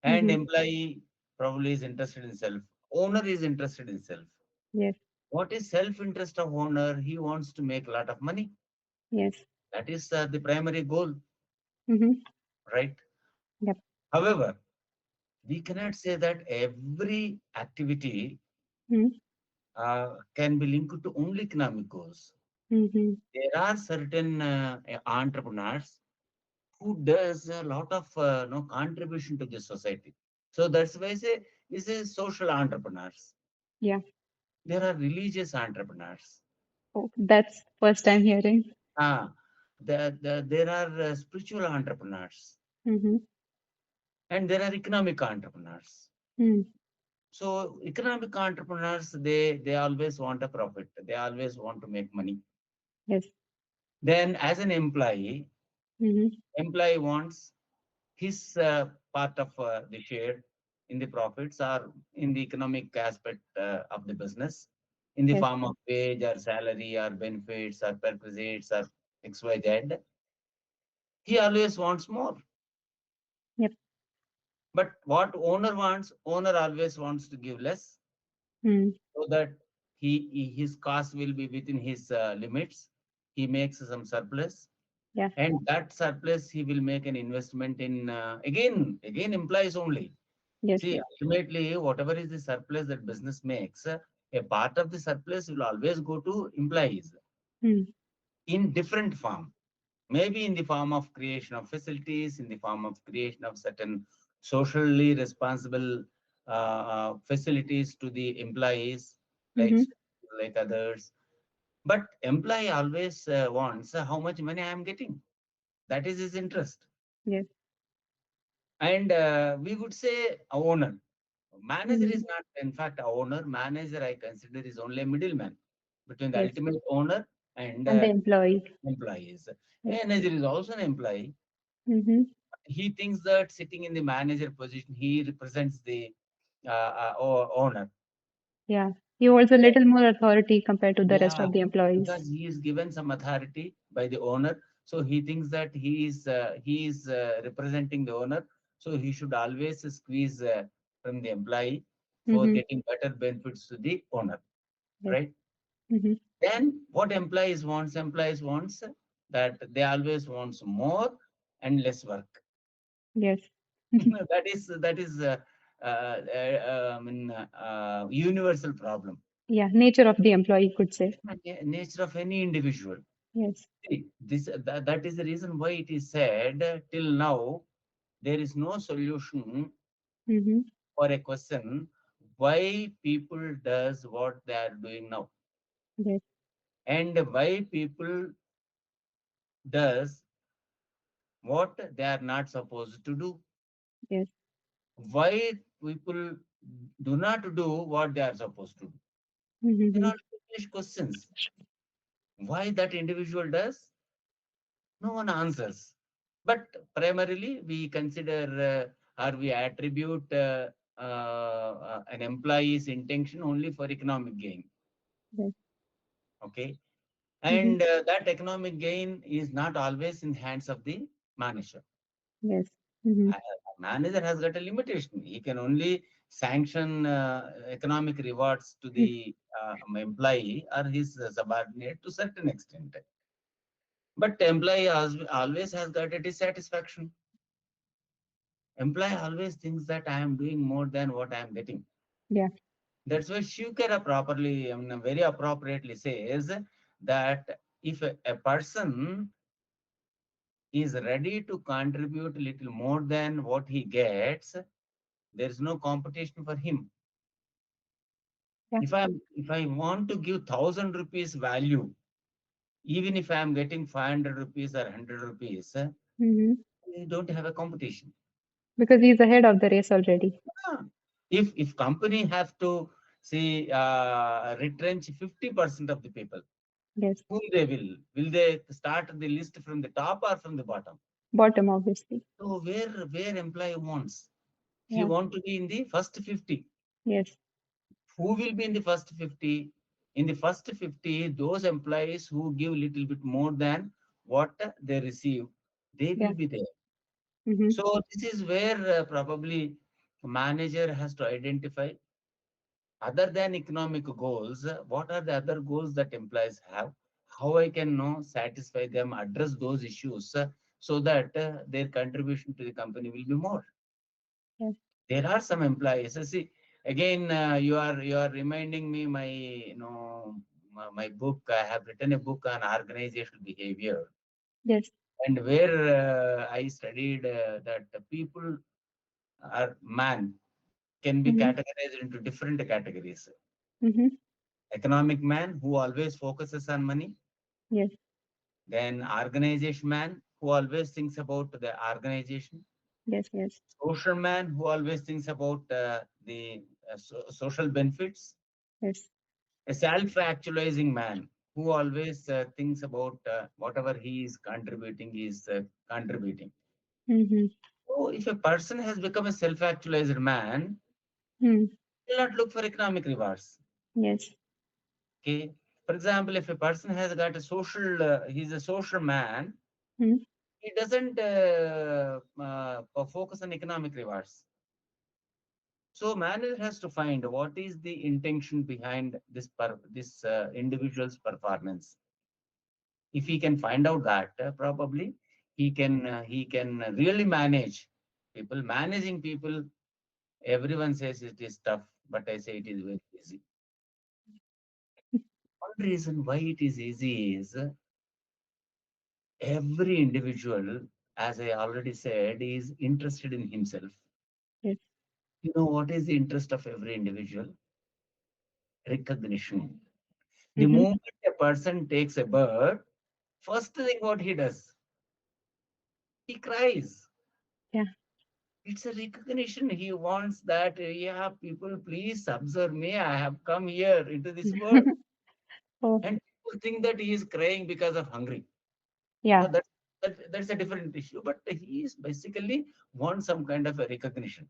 [SPEAKER 3] and
[SPEAKER 2] Mm-hmm.
[SPEAKER 3] employee probably is interested in self. Owner is interested in self.
[SPEAKER 2] Yes.
[SPEAKER 3] What is self interest of owner? He wants to make a lot of money.
[SPEAKER 2] Yes.
[SPEAKER 3] That is the primary goal,
[SPEAKER 2] Mm-hmm.
[SPEAKER 3] right?
[SPEAKER 2] Yep.
[SPEAKER 3] However, we cannot say that every activity
[SPEAKER 2] Mm-hmm.
[SPEAKER 3] can be linked to only economic goals.
[SPEAKER 2] Mm-hmm.
[SPEAKER 3] There are certain entrepreneurs who does a lot of contribution to the society. So that's why I say this is social entrepreneurs.
[SPEAKER 2] Yeah.
[SPEAKER 3] There are religious entrepreneurs.
[SPEAKER 2] Oh, that's first time hearing.
[SPEAKER 3] Ah, there are spiritual entrepreneurs,
[SPEAKER 2] Mm-hmm.
[SPEAKER 3] and there are economic entrepreneurs.
[SPEAKER 2] Mm.
[SPEAKER 3] So economic entrepreneurs, they always want a profit. They always want to make money.
[SPEAKER 2] Yes.
[SPEAKER 3] Then as an
[SPEAKER 2] Mm-hmm.
[SPEAKER 3] employee wants his part of the share in the profits or in the economic aspect of the business in the
[SPEAKER 2] Yes.
[SPEAKER 3] form of wage or salary or benefits or perquisites or XYZ. He always wants more.
[SPEAKER 2] Yep.
[SPEAKER 3] But what owner always wants to give less,
[SPEAKER 2] Mm.
[SPEAKER 3] so that his cost will be within his limits. He makes some surplus,
[SPEAKER 2] Yeah.
[SPEAKER 3] and that surplus he will make an investment in again employees only.
[SPEAKER 2] Yes.
[SPEAKER 3] See, ultimately, whatever is the surplus that business makes, a part of the surplus will always go to employees
[SPEAKER 2] Mm.
[SPEAKER 3] in different form. Maybe in the form of creation of facilities, in the form of creation of certain socially responsible facilities to the employees, like
[SPEAKER 2] Mm-hmm.
[SPEAKER 3] like others. But employee always wants how much money I am getting. That is his interest.
[SPEAKER 2] Yes.
[SPEAKER 3] And we would say a owner. Manager
[SPEAKER 2] Mm-hmm.
[SPEAKER 3] is not, in fact, a owner. Manager, I consider, is only a middleman between the
[SPEAKER 2] Yes.
[SPEAKER 3] ultimate owner and
[SPEAKER 2] And the employee.
[SPEAKER 3] employees.
[SPEAKER 2] Yes.
[SPEAKER 3] Manager is also an employee.
[SPEAKER 2] Mm-hmm.
[SPEAKER 3] He thinks that sitting in the manager position, he represents the owner.
[SPEAKER 2] Yeah. He holds a little more authority compared to the rest
[SPEAKER 3] Yeah,
[SPEAKER 2] of the employees.
[SPEAKER 3] because he is given some authority by the owner, so he thinks that he is representing the owner, so he should always squeeze from the employee for
[SPEAKER 2] Mm-hmm.
[SPEAKER 3] getting better benefits to the owner.
[SPEAKER 2] Yes.
[SPEAKER 3] right?
[SPEAKER 2] Mm-hmm.
[SPEAKER 3] Then what employees wants that they always wants more and less work.
[SPEAKER 2] Yes. Mm-hmm.
[SPEAKER 3] I mean, universal problem.
[SPEAKER 2] Yeah. Nature of the employee could say.
[SPEAKER 3] Nature of any individual.
[SPEAKER 2] Yes.
[SPEAKER 3] See, that is the reason why it is said till now there is no solution
[SPEAKER 2] Mm-hmm.
[SPEAKER 3] for a question why people does what they are doing now,
[SPEAKER 2] Yes.
[SPEAKER 3] and why people does what they are not supposed to do,
[SPEAKER 2] Yes.
[SPEAKER 3] why people do not do what they are supposed to do. They're
[SPEAKER 2] Mm-hmm.
[SPEAKER 3] all English questions. Why that individual does, no one answers. But primarily, we consider or we attribute an employee's intention only for economic gain.
[SPEAKER 2] Yes.
[SPEAKER 3] Okay,
[SPEAKER 2] Mm-hmm.
[SPEAKER 3] and that economic gain is not always in hands of the manager.
[SPEAKER 2] Yes. Mm-hmm.
[SPEAKER 3] A manager has got a limitation. He can only sanction economic rewards to the employee or his subordinate to certain extent. But employee always has got a dissatisfaction. Employee always thinks that I am doing more than what I am getting.
[SPEAKER 2] Yeah.
[SPEAKER 3] That's why Shukera properly, I mean, very appropriately says that if a person is ready to contribute a little more than what he gets, there is no competition for him.
[SPEAKER 2] Yeah.
[SPEAKER 3] If I want to give 1,000 rupees value, even if I am getting 500 rupees or 100 rupees,
[SPEAKER 2] Mm-hmm.
[SPEAKER 3] we don't have a competition.
[SPEAKER 2] Because he's ahead of the race already.
[SPEAKER 3] Ah, if company have to say retrench 50% of the people,
[SPEAKER 2] Yes.
[SPEAKER 3] whom they will they start the list from the top or from the bottom?
[SPEAKER 2] Bottom, obviously.
[SPEAKER 3] So where employee wants, he
[SPEAKER 2] Yeah.
[SPEAKER 3] want to be in the first 50.
[SPEAKER 2] Yes.
[SPEAKER 3] Who will be in the first 50? In the first 50, those employees who give little bit more than what they receive, they
[SPEAKER 2] Yeah.
[SPEAKER 3] will be there.
[SPEAKER 2] Mm-hmm.
[SPEAKER 3] So this is where probably manager has to identify, other than economic goals, what are the other goals that employees have? How I can know, satisfy them, address those issues so that their contribution to the company will be more.
[SPEAKER 2] Yes.
[SPEAKER 3] There are some employees. See, again, you are reminding me my book. I have written a book on organizational behavior,
[SPEAKER 2] Yes.
[SPEAKER 3] and where I studied that the people are man can be
[SPEAKER 2] Mm-hmm.
[SPEAKER 3] categorized into different categories.
[SPEAKER 2] Mm-hmm.
[SPEAKER 3] Economic man who always focuses on money,
[SPEAKER 2] Yes.
[SPEAKER 3] then organization man who always thinks about the organization,
[SPEAKER 2] Yes. Yes.
[SPEAKER 3] social man who always thinks about the social benefits,
[SPEAKER 2] Yes.
[SPEAKER 3] a self-actualizing man who always thinks about whatever he is contributing is contributing.
[SPEAKER 2] Mm-hmm.
[SPEAKER 3] So if a person has become a self-actualized man,
[SPEAKER 2] Mm.
[SPEAKER 3] he will not look for economic rewards.
[SPEAKER 2] Yes.
[SPEAKER 3] Okay. For example, if a person has got a social, he's a social man,
[SPEAKER 2] Mm.
[SPEAKER 3] he doesn't focus on economic rewards. So manager has to find what is the intention behind this individual's performance. If he can find out that, probably he can really manage people. Managing people, everyone says it is tough, but I say it is very easy. One reason why it is easy is every individual, as I already said, is interested in himself.
[SPEAKER 2] Yes.
[SPEAKER 3] You know what is the interest of every individual? Recognition. The
[SPEAKER 2] Mm-hmm.
[SPEAKER 3] moment a person takes a bird, first thing what he does, he cries.
[SPEAKER 2] Yeah.
[SPEAKER 3] It's a recognition. He wants that, yeah, people, please observe me. I have come here into this world.
[SPEAKER 2] Oh,
[SPEAKER 3] And people think that he is crying because of hungry.
[SPEAKER 2] yeah.
[SPEAKER 3] Now, that's a different issue. But he is basically wants some kind of a recognition.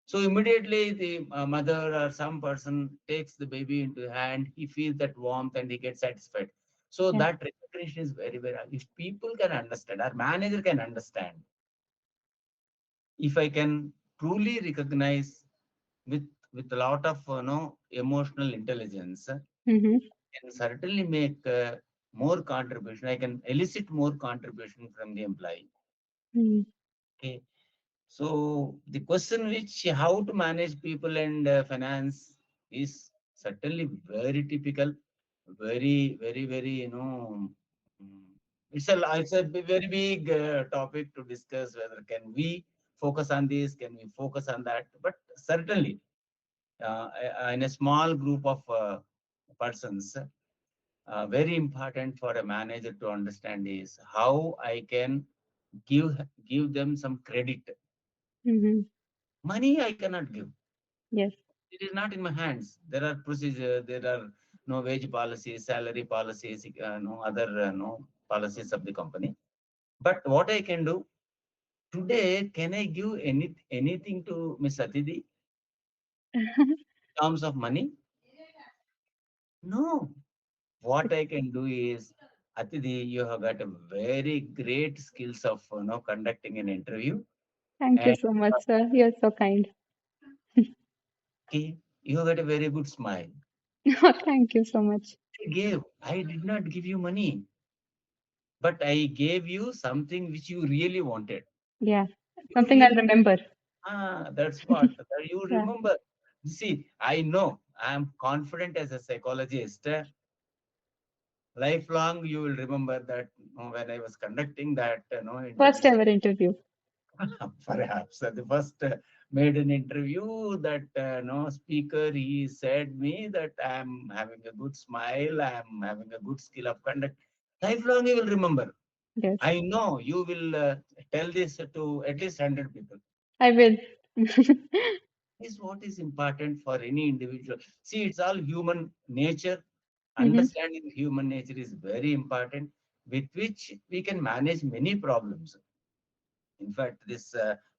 [SPEAKER 3] So immediately the mother or some person takes the baby into hand, he feels that warmth and he gets satisfied. So
[SPEAKER 2] Yeah.
[SPEAKER 3] that recognition is very, very, if people can understand, our manager can understand, if I can truly recognize with a lot of emotional intelligence,
[SPEAKER 2] Mm-hmm.
[SPEAKER 3] Can certainly make more contribution. I can elicit more contribution from the employee.
[SPEAKER 2] Mm-hmm.
[SPEAKER 3] Okay. So the question which how to manage people and finance is certainly very typical, very, mm, it's a very big topic to discuss. Whether can we focus on this, can we focus on that? But certainly, in a small group of persons, very important for a manager to understand is how I can give them some credit.
[SPEAKER 2] Mm-hmm.
[SPEAKER 3] Money I cannot give.
[SPEAKER 2] Yes.
[SPEAKER 3] It is not in my hands. There are procedures, there are no wage policies, salary policies, no other no policies of the company. But what I can do today, can I give anything to Miss Atidi in terms of money? No. What I can do is, Atidi, you have got a very great skills of conducting an interview,
[SPEAKER 2] Thank you
[SPEAKER 3] and
[SPEAKER 2] so much, sir. You're so kind.
[SPEAKER 3] okay, you have got a very good smile.
[SPEAKER 2] Thank you so much.
[SPEAKER 3] I did not give you money, but I gave you something which you really wanted.
[SPEAKER 2] Yeah.
[SPEAKER 3] You
[SPEAKER 2] Something I'll
[SPEAKER 3] really,
[SPEAKER 2] remember.
[SPEAKER 3] that's what that you
[SPEAKER 2] Yeah.
[SPEAKER 3] remember. You see, I know I am confident as a psychologist. Lifelong, you will remember that when I was conducting that
[SPEAKER 2] First
[SPEAKER 3] interview.
[SPEAKER 2] ever interview.
[SPEAKER 3] Perhaps the first made an interview that no speaker he said me that I am having a good smile, I am having a good skill of conduct. Lifelong, you will remember.
[SPEAKER 2] Yes.
[SPEAKER 3] I know you will tell this to at least 100 people.
[SPEAKER 2] I will.
[SPEAKER 3] Is what is important for any individual. See, it's all human nature.
[SPEAKER 2] Mm-hmm.
[SPEAKER 3] Understanding human nature is very important, with which we can manage many problems. In fact, this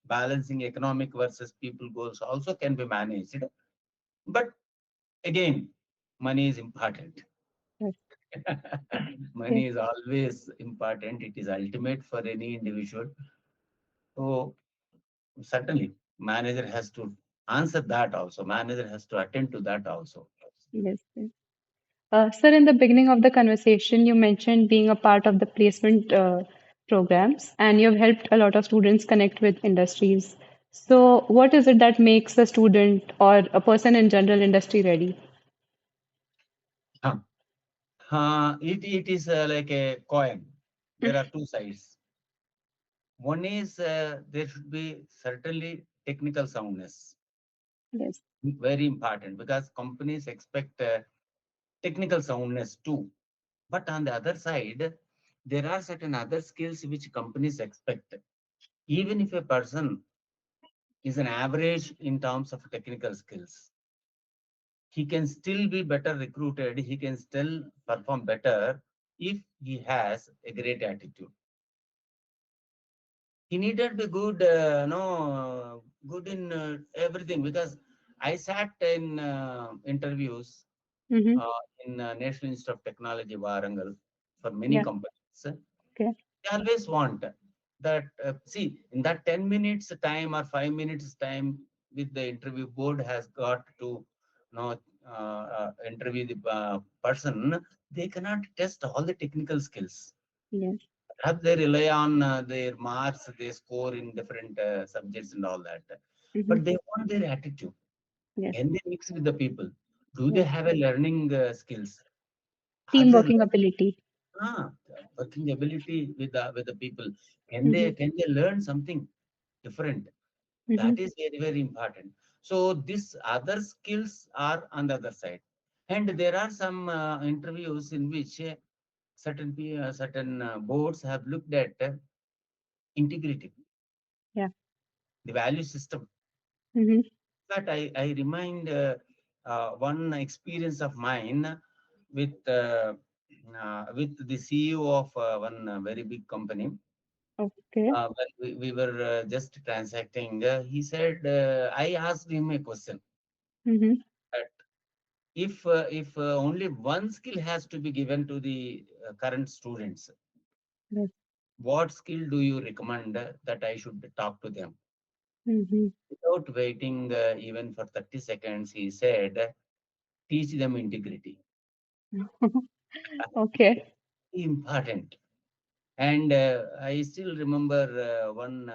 [SPEAKER 3] balancing economic versus people goals also can be managed. But again, money is important.
[SPEAKER 2] Yes. Yes.
[SPEAKER 3] Money is always important. It is ultimate for any individual. So certainly, manager has to answer that also. Manager has to attend to that also.
[SPEAKER 2] Yes. Yes. Sir, in the beginning of the conversation, you mentioned being a part of the placement programs, and you've helped a lot of students connect with industries. So, what is it that makes a student or a person in general industry ready?
[SPEAKER 3] Huh. It is like a coin. There are two sides. One is there should be certainly technical soundness,
[SPEAKER 2] Yes.
[SPEAKER 3] very important because companies expect technical soundness too. But on the other side, there are certain other skills which companies expect. Even if a person is an average in terms of technical skills, he can still be better recruited, he can still perform better if he has a great attitude. He needed be good, no, good in everything because I sat in interviews
[SPEAKER 2] Mm-hmm.
[SPEAKER 3] uh, in National Institute of Technology, Warangal, for many
[SPEAKER 2] Yeah.
[SPEAKER 3] companies.
[SPEAKER 2] Okay.
[SPEAKER 3] They always want that, see, in that 10 minutes time or 5 minutes time, with the interview board has got to interview the person, they cannot test all the technical skills.
[SPEAKER 2] Yes.
[SPEAKER 3] Perhaps they rely on their marks they score in different subjects and all that,
[SPEAKER 2] Mm-hmm.
[SPEAKER 3] but they want their attitude.
[SPEAKER 2] Yes.
[SPEAKER 3] Can they mix with the people? Do they
[SPEAKER 2] Yes.
[SPEAKER 3] have a learning skills? Are
[SPEAKER 2] Team
[SPEAKER 3] they
[SPEAKER 2] working ability.
[SPEAKER 3] working ability with the people?
[SPEAKER 2] Mm-hmm.
[SPEAKER 3] Can they learn something different?
[SPEAKER 2] Mm-hmm.
[SPEAKER 3] That is very important. So these other skills are on the other side, and there are some interviews in which certain boards have looked at integrity,
[SPEAKER 2] Yeah.
[SPEAKER 3] the value system.
[SPEAKER 2] Mm-hmm.
[SPEAKER 3] But I remind one experience of mine with the CEO of one very big company.
[SPEAKER 2] Okay.
[SPEAKER 3] When we were just transacting, he said, I asked him a question
[SPEAKER 2] Mm-hmm.
[SPEAKER 3] that if only one skill has to be given to the current students,
[SPEAKER 2] Yes.
[SPEAKER 3] what skill do you recommend that I should talk to them?
[SPEAKER 2] Mm-hmm.
[SPEAKER 3] Without waiting even for 30 seconds, he said, teach them integrity.
[SPEAKER 2] Okay.
[SPEAKER 3] Important. And I still remember one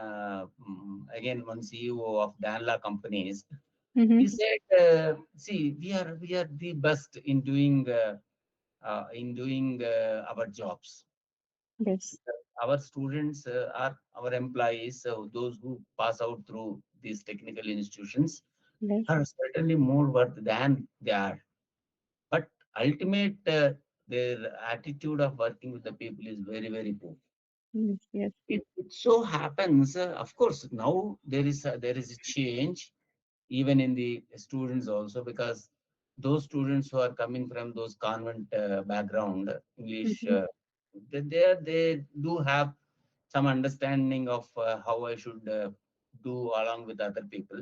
[SPEAKER 3] again one CEO of Danla companies. He
[SPEAKER 2] Mm-hmm.
[SPEAKER 3] said, "See, we are the best in doing our jobs.
[SPEAKER 2] Yes.
[SPEAKER 3] Our students are our employees. So those who pass out through these technical institutions
[SPEAKER 2] Yes.
[SPEAKER 3] are certainly more worth than they are. But ultimate their attitude of working with the people is very very poor."
[SPEAKER 2] Yes. Yes.
[SPEAKER 3] It so happens, of course, now there is a change even in the students also, because those students who are coming from those convent background, English,
[SPEAKER 2] Mm-hmm.
[SPEAKER 3] they do have some understanding of how I should do along with other people.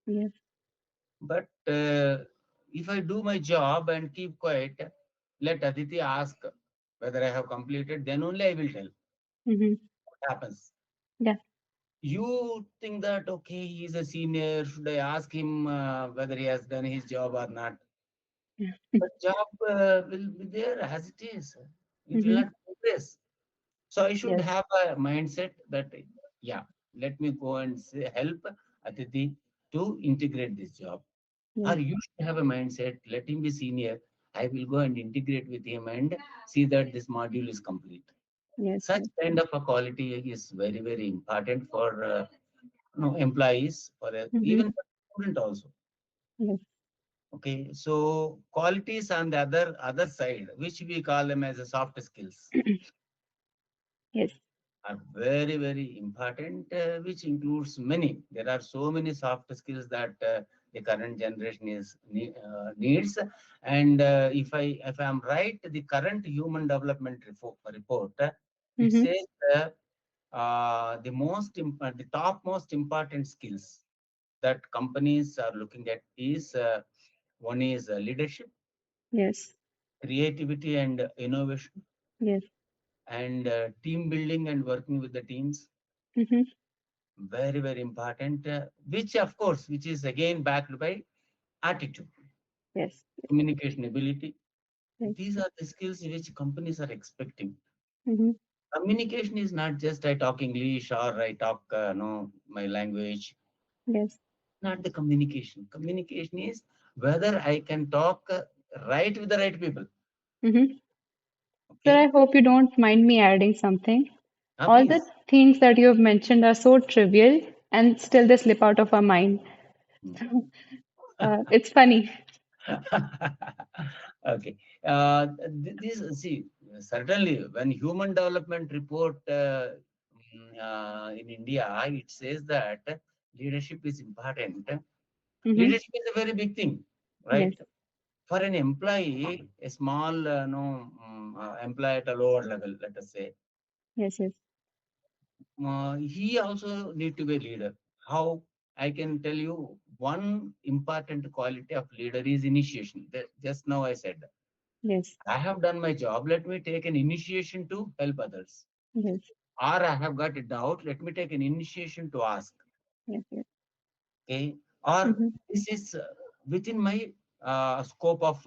[SPEAKER 2] Yes.
[SPEAKER 3] But if I do my job and keep quiet, let Aditi ask whether I have completed, then only I will tell
[SPEAKER 2] Mm-hmm.
[SPEAKER 3] what happens.
[SPEAKER 2] Yeah.
[SPEAKER 3] You think that, okay, he's a senior, should I ask him whether he has done his job or not?
[SPEAKER 2] Yeah.
[SPEAKER 3] But job will be there as it is. It will
[SPEAKER 2] Mm-hmm.
[SPEAKER 3] not progress. So I should
[SPEAKER 2] Yes.
[SPEAKER 3] have a mindset that, yeah, let me go and say, help Aditi to integrate this job. Or
[SPEAKER 2] Yes.
[SPEAKER 3] you should have a mindset, let him be senior. I will go and integrate with him and see that this module is complete.
[SPEAKER 2] Yes.
[SPEAKER 3] Such
[SPEAKER 2] Yes.
[SPEAKER 3] kind of a quality is very, very important for employees, for
[SPEAKER 2] Mm-hmm.
[SPEAKER 3] even for student also.
[SPEAKER 2] Yes.
[SPEAKER 3] Okay, so qualities on the other side, which we call them as a soft skills,
[SPEAKER 2] Yes.
[SPEAKER 3] are very very important, which includes many. There are so many soft skills that the current generation needs. And if I am right, the current human development report, it
[SPEAKER 2] Mm-hmm.
[SPEAKER 3] says the top most important skills that companies are looking at is one is leadership,
[SPEAKER 2] Yes.
[SPEAKER 3] creativity and innovation,
[SPEAKER 2] Yes.
[SPEAKER 3] and team building and working with the teams.
[SPEAKER 2] Mm-hmm.
[SPEAKER 3] Very very important, which of course which is again backed by attitude,
[SPEAKER 2] Yes.
[SPEAKER 3] communication ability.
[SPEAKER 2] Yes.
[SPEAKER 3] These are the skills which companies are expecting.
[SPEAKER 2] Mm-hmm.
[SPEAKER 3] Communication is not just I talk English or I talk no my language.
[SPEAKER 2] Yes.
[SPEAKER 3] Not the communication. Communication is whether I can talk right with the right people.
[SPEAKER 2] Mm-hmm. Sir,
[SPEAKER 3] Okay.
[SPEAKER 2] I hope you don't mind me adding something. All the
[SPEAKER 3] Please.
[SPEAKER 2] things that you have mentioned are so trivial and still they slip out of our mind.
[SPEAKER 3] Hmm.
[SPEAKER 2] It's funny.
[SPEAKER 3] Okay. This see certainly when human development report in India, it says that leadership is important.
[SPEAKER 2] Mm-hmm.
[SPEAKER 3] Leadership is a very big thing,
[SPEAKER 2] Yes.
[SPEAKER 3] right? For an employee, a small no employee at a lower level, let us say,
[SPEAKER 2] Yes. Yes.
[SPEAKER 3] he also need to be a leader. How? I can tell you one important quality of leader is initiation. Just now I said,
[SPEAKER 2] Yes.
[SPEAKER 3] I have done my job. Let me take an initiation to help others.
[SPEAKER 2] Yes.
[SPEAKER 3] Or I have got a doubt. Let me take an initiation to ask.
[SPEAKER 2] Yes. Yes.
[SPEAKER 3] Okay. Or
[SPEAKER 2] Mm-hmm.
[SPEAKER 3] this is within my scope of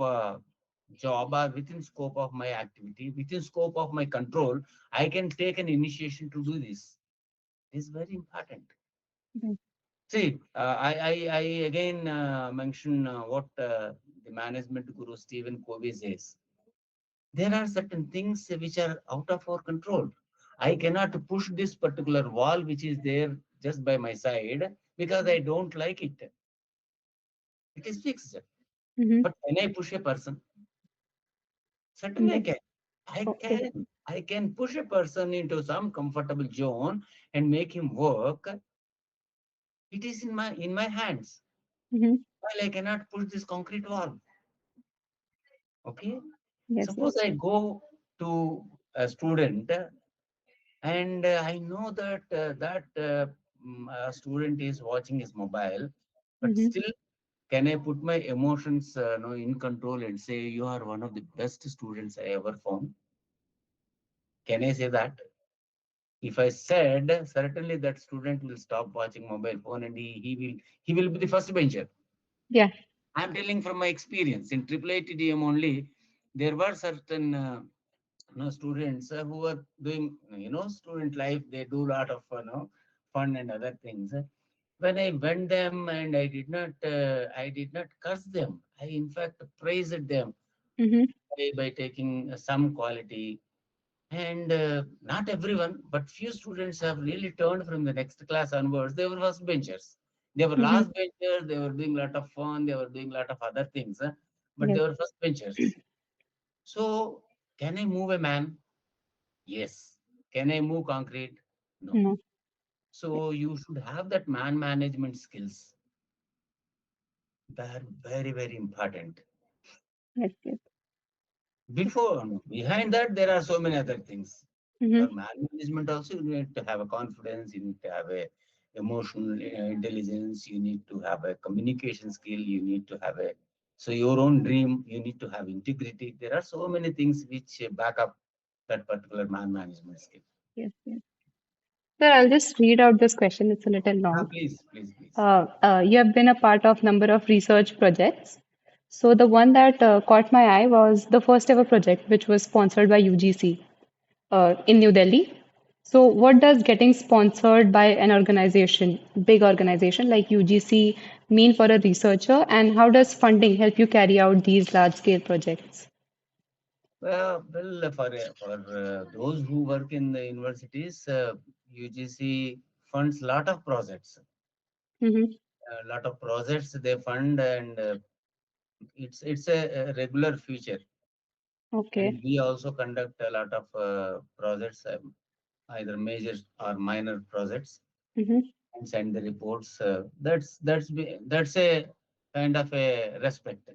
[SPEAKER 3] job, or within scope of my activity, within scope of my control. I can take an initiation to do this. This is very important.
[SPEAKER 2] Yes.
[SPEAKER 3] See, I again mention what the management guru Stephen Covey says. There are certain things which are out of our control. I cannot push this particular wall which is there just by my side because I don't like it. It is fixed.
[SPEAKER 2] Mm-hmm.
[SPEAKER 3] But can I push a person? Certainly I
[SPEAKER 2] Yes.
[SPEAKER 3] can. I
[SPEAKER 2] Okay.
[SPEAKER 3] can. I can push a person into some comfortable zone and make him work. It is in my hands.
[SPEAKER 2] Mm-hmm.
[SPEAKER 3] While I cannot push this concrete wall. Okay.
[SPEAKER 2] Yes. Yes.
[SPEAKER 3] Suppose I go to a student and I know that student is watching his mobile, but
[SPEAKER 2] Mm-hmm.
[SPEAKER 3] still, can I put my emotions no, in control and say you are one of the best students I ever found? Can I say that? If I said, certainly that student will stop watching mobile phone and he will be the first bencher.
[SPEAKER 2] Yeah.
[SPEAKER 3] I'm telling from my experience in triple ATDM only. There were certain students who were doing student life. They do a lot of fun and other things. When I went them, and I did not curse them. I in fact praised them
[SPEAKER 2] Mm-hmm.
[SPEAKER 3] by taking some quality. And not everyone, but few students have really turned from the next class onwards. They were first benchers. They were
[SPEAKER 2] Mm-hmm.
[SPEAKER 3] last benchers. They were doing a lot of fun. They were doing a lot of other things, but they
[SPEAKER 2] Yes.
[SPEAKER 3] were first benchers. So, can I move a man? Yes. Can I move concrete? No.
[SPEAKER 2] No.
[SPEAKER 3] So, you should have that man management skills. They are very, very important.
[SPEAKER 2] Yes. Yes.
[SPEAKER 3] Before, no, behind that, there are so many other things. For
[SPEAKER 2] Mm-hmm.
[SPEAKER 3] man management, also, you need to have a confidence, you need to have a emotional intelligence, you need to have a communication skill, you need to have a so your own dream, you need to have integrity. There are so many things which back up that particular man management skill.
[SPEAKER 2] Yes. Yes. Sir, I'll just read out this question. It's a little long.
[SPEAKER 3] Please, please, please.
[SPEAKER 2] You have been a part of number of research projects. So the one that caught my eye was the first ever project, which was sponsored by UGC in New Delhi. So what does getting sponsored by an organization, big organization like UGC, mean for a researcher, and how does funding help you carry out these large scale projects?
[SPEAKER 3] Well, for those who work in the universities, UGC funds lot of projects.
[SPEAKER 2] Mm-hmm.
[SPEAKER 3] A lot of projects they fund, and it's a regular feature. And
[SPEAKER 2] Okay.
[SPEAKER 3] we also conduct a lot of projects, either major or minor projects,
[SPEAKER 2] Mm-hmm.
[SPEAKER 3] and send the reports. That's a kind of a respect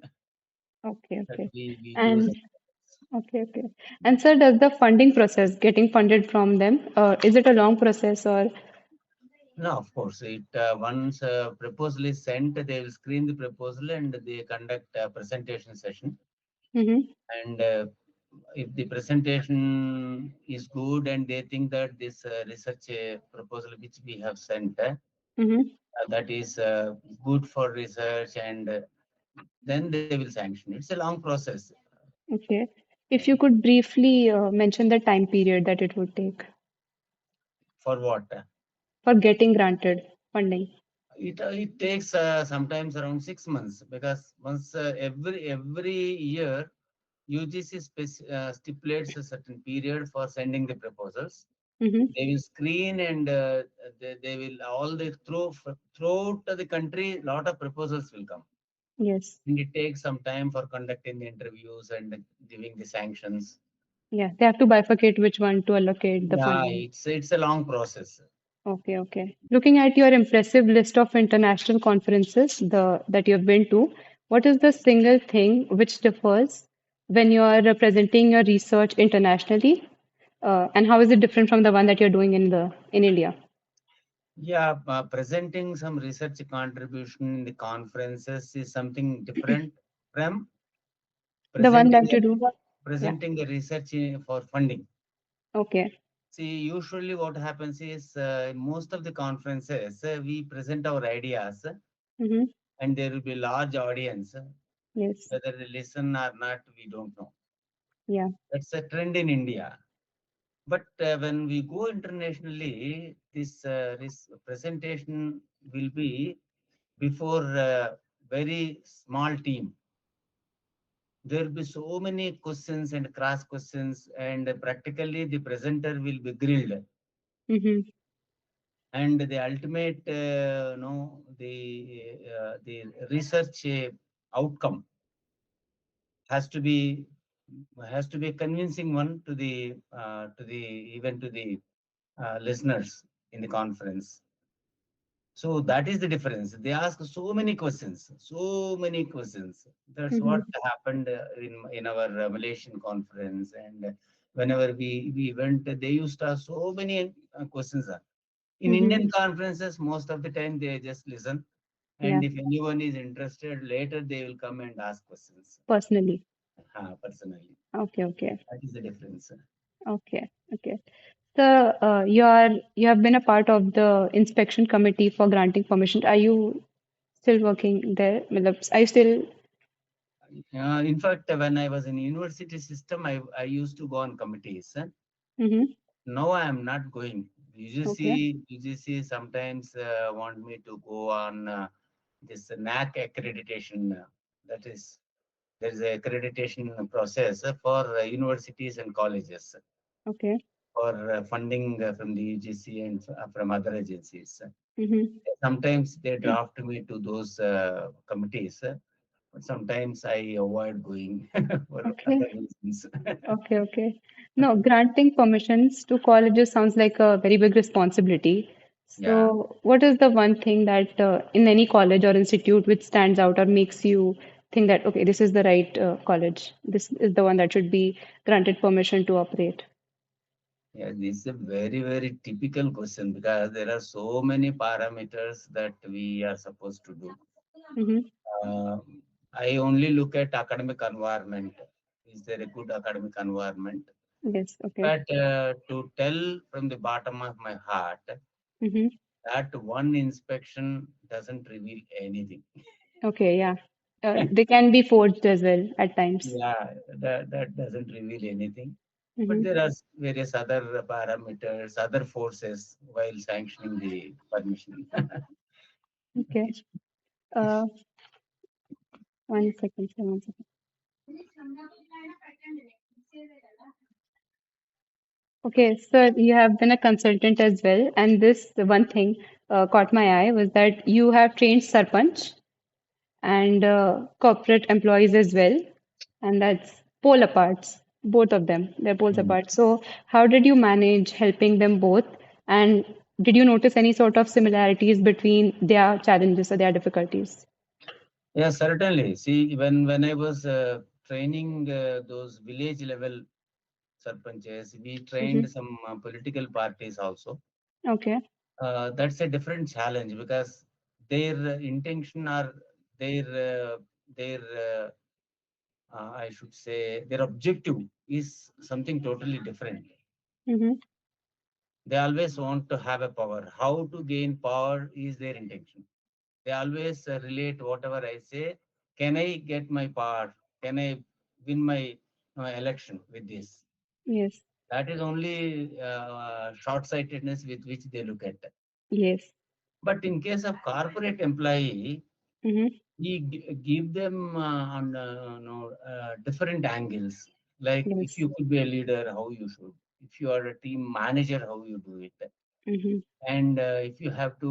[SPEAKER 2] Okay.
[SPEAKER 3] that
[SPEAKER 2] Okay.
[SPEAKER 3] we give
[SPEAKER 2] And
[SPEAKER 3] some.
[SPEAKER 2] okay. Okay. And sir, does the funding process, getting funded from them, is it a long process or?
[SPEAKER 3] No, of course, it once a proposal is sent, they will screen the proposal and they conduct a presentation session.
[SPEAKER 2] Mm-hmm.
[SPEAKER 3] And if the presentation is good and they think that this research proposal which we have sent,
[SPEAKER 2] Mm-hmm.
[SPEAKER 3] that is good for research, and then they will sanction. It's a long process.
[SPEAKER 2] Okay. If you could briefly mention the time period that it would take
[SPEAKER 3] For what?
[SPEAKER 2] for getting granted funding.
[SPEAKER 3] It takes sometimes around 6 months, because once every year UGC stipulates a certain period for sending the proposals.
[SPEAKER 2] Mm-hmm.
[SPEAKER 3] They will screen, and they will all the throughout the country. Lot of proposals will come,
[SPEAKER 2] Yes.
[SPEAKER 3] and it takes some time for conducting the interviews and giving the sanctions.
[SPEAKER 2] Yeah. They have to bifurcate which one to allocate the
[SPEAKER 3] Yeah,
[SPEAKER 2] funding.
[SPEAKER 3] it's a long process.
[SPEAKER 2] Okay, okay. Looking at your impressive list of international conferences that you've been to, what is the single thing which differs when you are representing your research internationally, and how is it different from the one that you're doing in India?
[SPEAKER 3] Yeah, presenting some research contribution in the conferences is something different from
[SPEAKER 2] The one
[SPEAKER 3] presenting
[SPEAKER 2] that you do. Yeah.
[SPEAKER 3] presenting the research for funding.
[SPEAKER 2] Okay.
[SPEAKER 3] See, usually what happens is, in most of the conferences, we present our ideas,
[SPEAKER 2] Mm-hmm.
[SPEAKER 3] and there will be large audience.
[SPEAKER 2] Yes.
[SPEAKER 3] Whether they listen or not, we don't know.
[SPEAKER 2] Yeah.
[SPEAKER 3] That's a trend in India. But when we go internationally, this presentation will be before a very small team. There will be so many questions and cross questions, and practically the presenter will be grilled.
[SPEAKER 2] Mm-hmm.
[SPEAKER 3] And the ultimate, no, the research outcome has to be has to be a convincing one to the even to the listeners in the conference. So that is the difference. They ask so many questions, so many questions. That's what
[SPEAKER 2] Mm-hmm.
[SPEAKER 3] happened in our Malaysian conference. And whenever we went, they used to ask so many questions. In
[SPEAKER 2] Mm-hmm.
[SPEAKER 3] Indian conferences, most of the time they just listen.
[SPEAKER 2] Yeah.
[SPEAKER 3] And if anyone is interested, later they will come and ask questions
[SPEAKER 2] Personally.
[SPEAKER 3] personally.
[SPEAKER 2] Okay. Okay.
[SPEAKER 3] That is the difference.
[SPEAKER 2] Okay. Okay. So, you have been a part of the inspection committee for granting permission. Are you still working there? Matlab, are you still?
[SPEAKER 3] In fact, when I was in university system, I used to go on committees.
[SPEAKER 2] Mm-hmm.
[SPEAKER 3] Now I am not going.
[SPEAKER 2] Okay.
[SPEAKER 3] UGC sometimes want me to go on this NAC accreditation. That is, there is a accreditation process for universities and colleges
[SPEAKER 2] Okay.
[SPEAKER 3] for funding from the UGC and from other agencies.
[SPEAKER 2] Mm-hmm.
[SPEAKER 3] Sometimes they draft me to those committees, but sometimes I avoid going for other
[SPEAKER 2] Okay.
[SPEAKER 3] reasons.
[SPEAKER 2] Okay, okay. No, granting permissions to colleges sounds like a very big responsibility.
[SPEAKER 3] Yeah.
[SPEAKER 2] So, what is the one thing that in any college or institute which stands out or makes you think that, okay, this is the right college, this is the one that should be granted permission to operate?
[SPEAKER 3] Yeah, this is a very, very typical question because there are so many parameters that we are supposed to do.
[SPEAKER 2] Mm-hmm.
[SPEAKER 3] Uh, I only look at academic environment. Is there a good academic environment?
[SPEAKER 2] Yes, okay.
[SPEAKER 3] But to tell from the bottom of my heart,
[SPEAKER 2] Mm-hmm.
[SPEAKER 3] that one inspection doesn't reveal anything.
[SPEAKER 2] Okay, yeah. They can be forged as well at times.
[SPEAKER 3] Yeah, that doesn't reveal anything. But
[SPEAKER 2] Mm-hmm.
[SPEAKER 3] there are various other parameters, other forces while sanctioning the permission.
[SPEAKER 2] Okay. Uh, one second, sir, one second. Okay, so you have been a consultant as well, and this the one thing caught my eye was that you have trained Sarpanch and corporate employees as well, and that's pole aparts, both of them. They're poles
[SPEAKER 3] Mm.
[SPEAKER 2] apart. So, how did you manage helping them both? And did you notice any sort of similarities between their challenges or their difficulties?
[SPEAKER 3] Yeah, certainly. See, when I was training those village level sarpanches, we trained
[SPEAKER 2] Hmm.
[SPEAKER 3] some political parties also.
[SPEAKER 2] Okay.
[SPEAKER 3] That's a different challenge because their intention or their their I should say their objective is something totally different.
[SPEAKER 2] Hmm.
[SPEAKER 3] They always want to have a power. How to gain power is their intention. They always relate whatever I say. Can I get my power? Can I win my election with this?
[SPEAKER 2] Yes.
[SPEAKER 3] That is only short-sightedness with which they look at.
[SPEAKER 2] Yes.
[SPEAKER 3] But in case of corporate employee,
[SPEAKER 2] Hmm.
[SPEAKER 3] we give them on different angles. Like if
[SPEAKER 2] Yes.
[SPEAKER 3] you could be a leader, how you should. If you are a team manager, how you do it.
[SPEAKER 2] Hmm.
[SPEAKER 3] And if you have to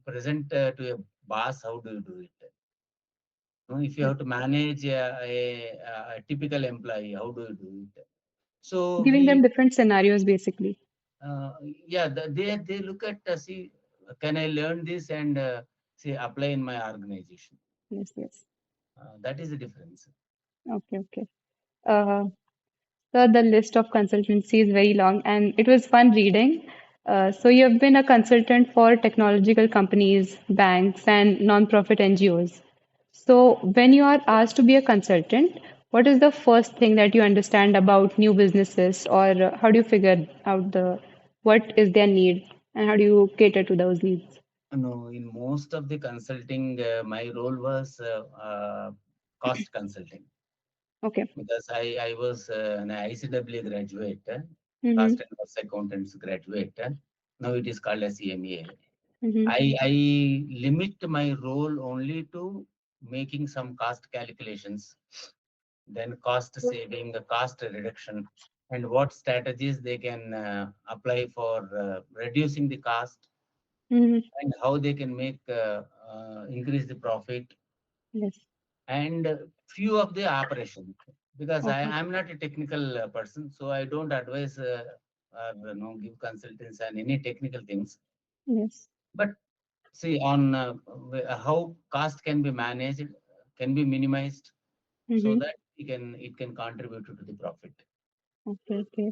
[SPEAKER 3] present to a boss, how do you do it? If you have to manage a typical employee, how do you do it? So
[SPEAKER 2] Giving them
[SPEAKER 3] we,
[SPEAKER 2] different scenarios, basically.
[SPEAKER 3] yeah, they look at see, can I learn this and say apply in my organization?
[SPEAKER 2] Yes, yes.
[SPEAKER 3] That is the difference.
[SPEAKER 2] Okay, okay. Uh, so the list of consultancy is very long, and it was fun reading. So you have been a consultant for technological companies, banks, and non-profit NGOs. So when you are asked to be a consultant, what is the first thing that you understand about new businesses, or how do you figure out the what is their need, and how do you cater to those needs?
[SPEAKER 3] No, in most of the consulting, my role was cost consulting
[SPEAKER 2] Okay.
[SPEAKER 3] because I was an ICW graduate,
[SPEAKER 2] Mm-hmm.
[SPEAKER 3] cost and cost accountants graduate. Now it is called as CMA.
[SPEAKER 2] Mm-hmm.
[SPEAKER 3] I limit my role only to making some cost calculations, then cost saving, cost reduction, and what strategies they can apply for reducing the cost
[SPEAKER 2] Mm-hmm.
[SPEAKER 3] and how they can make increase the profit
[SPEAKER 2] Yes.
[SPEAKER 3] and few of the operations because
[SPEAKER 2] Okay.
[SPEAKER 3] I'm not a technical person, so I don't advise or give consultants on any technical things.
[SPEAKER 2] Yes.
[SPEAKER 3] But see on how cost can be managed, can be minimized, so
[SPEAKER 2] Mm-hmm.
[SPEAKER 3] that it can contribute to the profit.
[SPEAKER 2] Okay. Okay.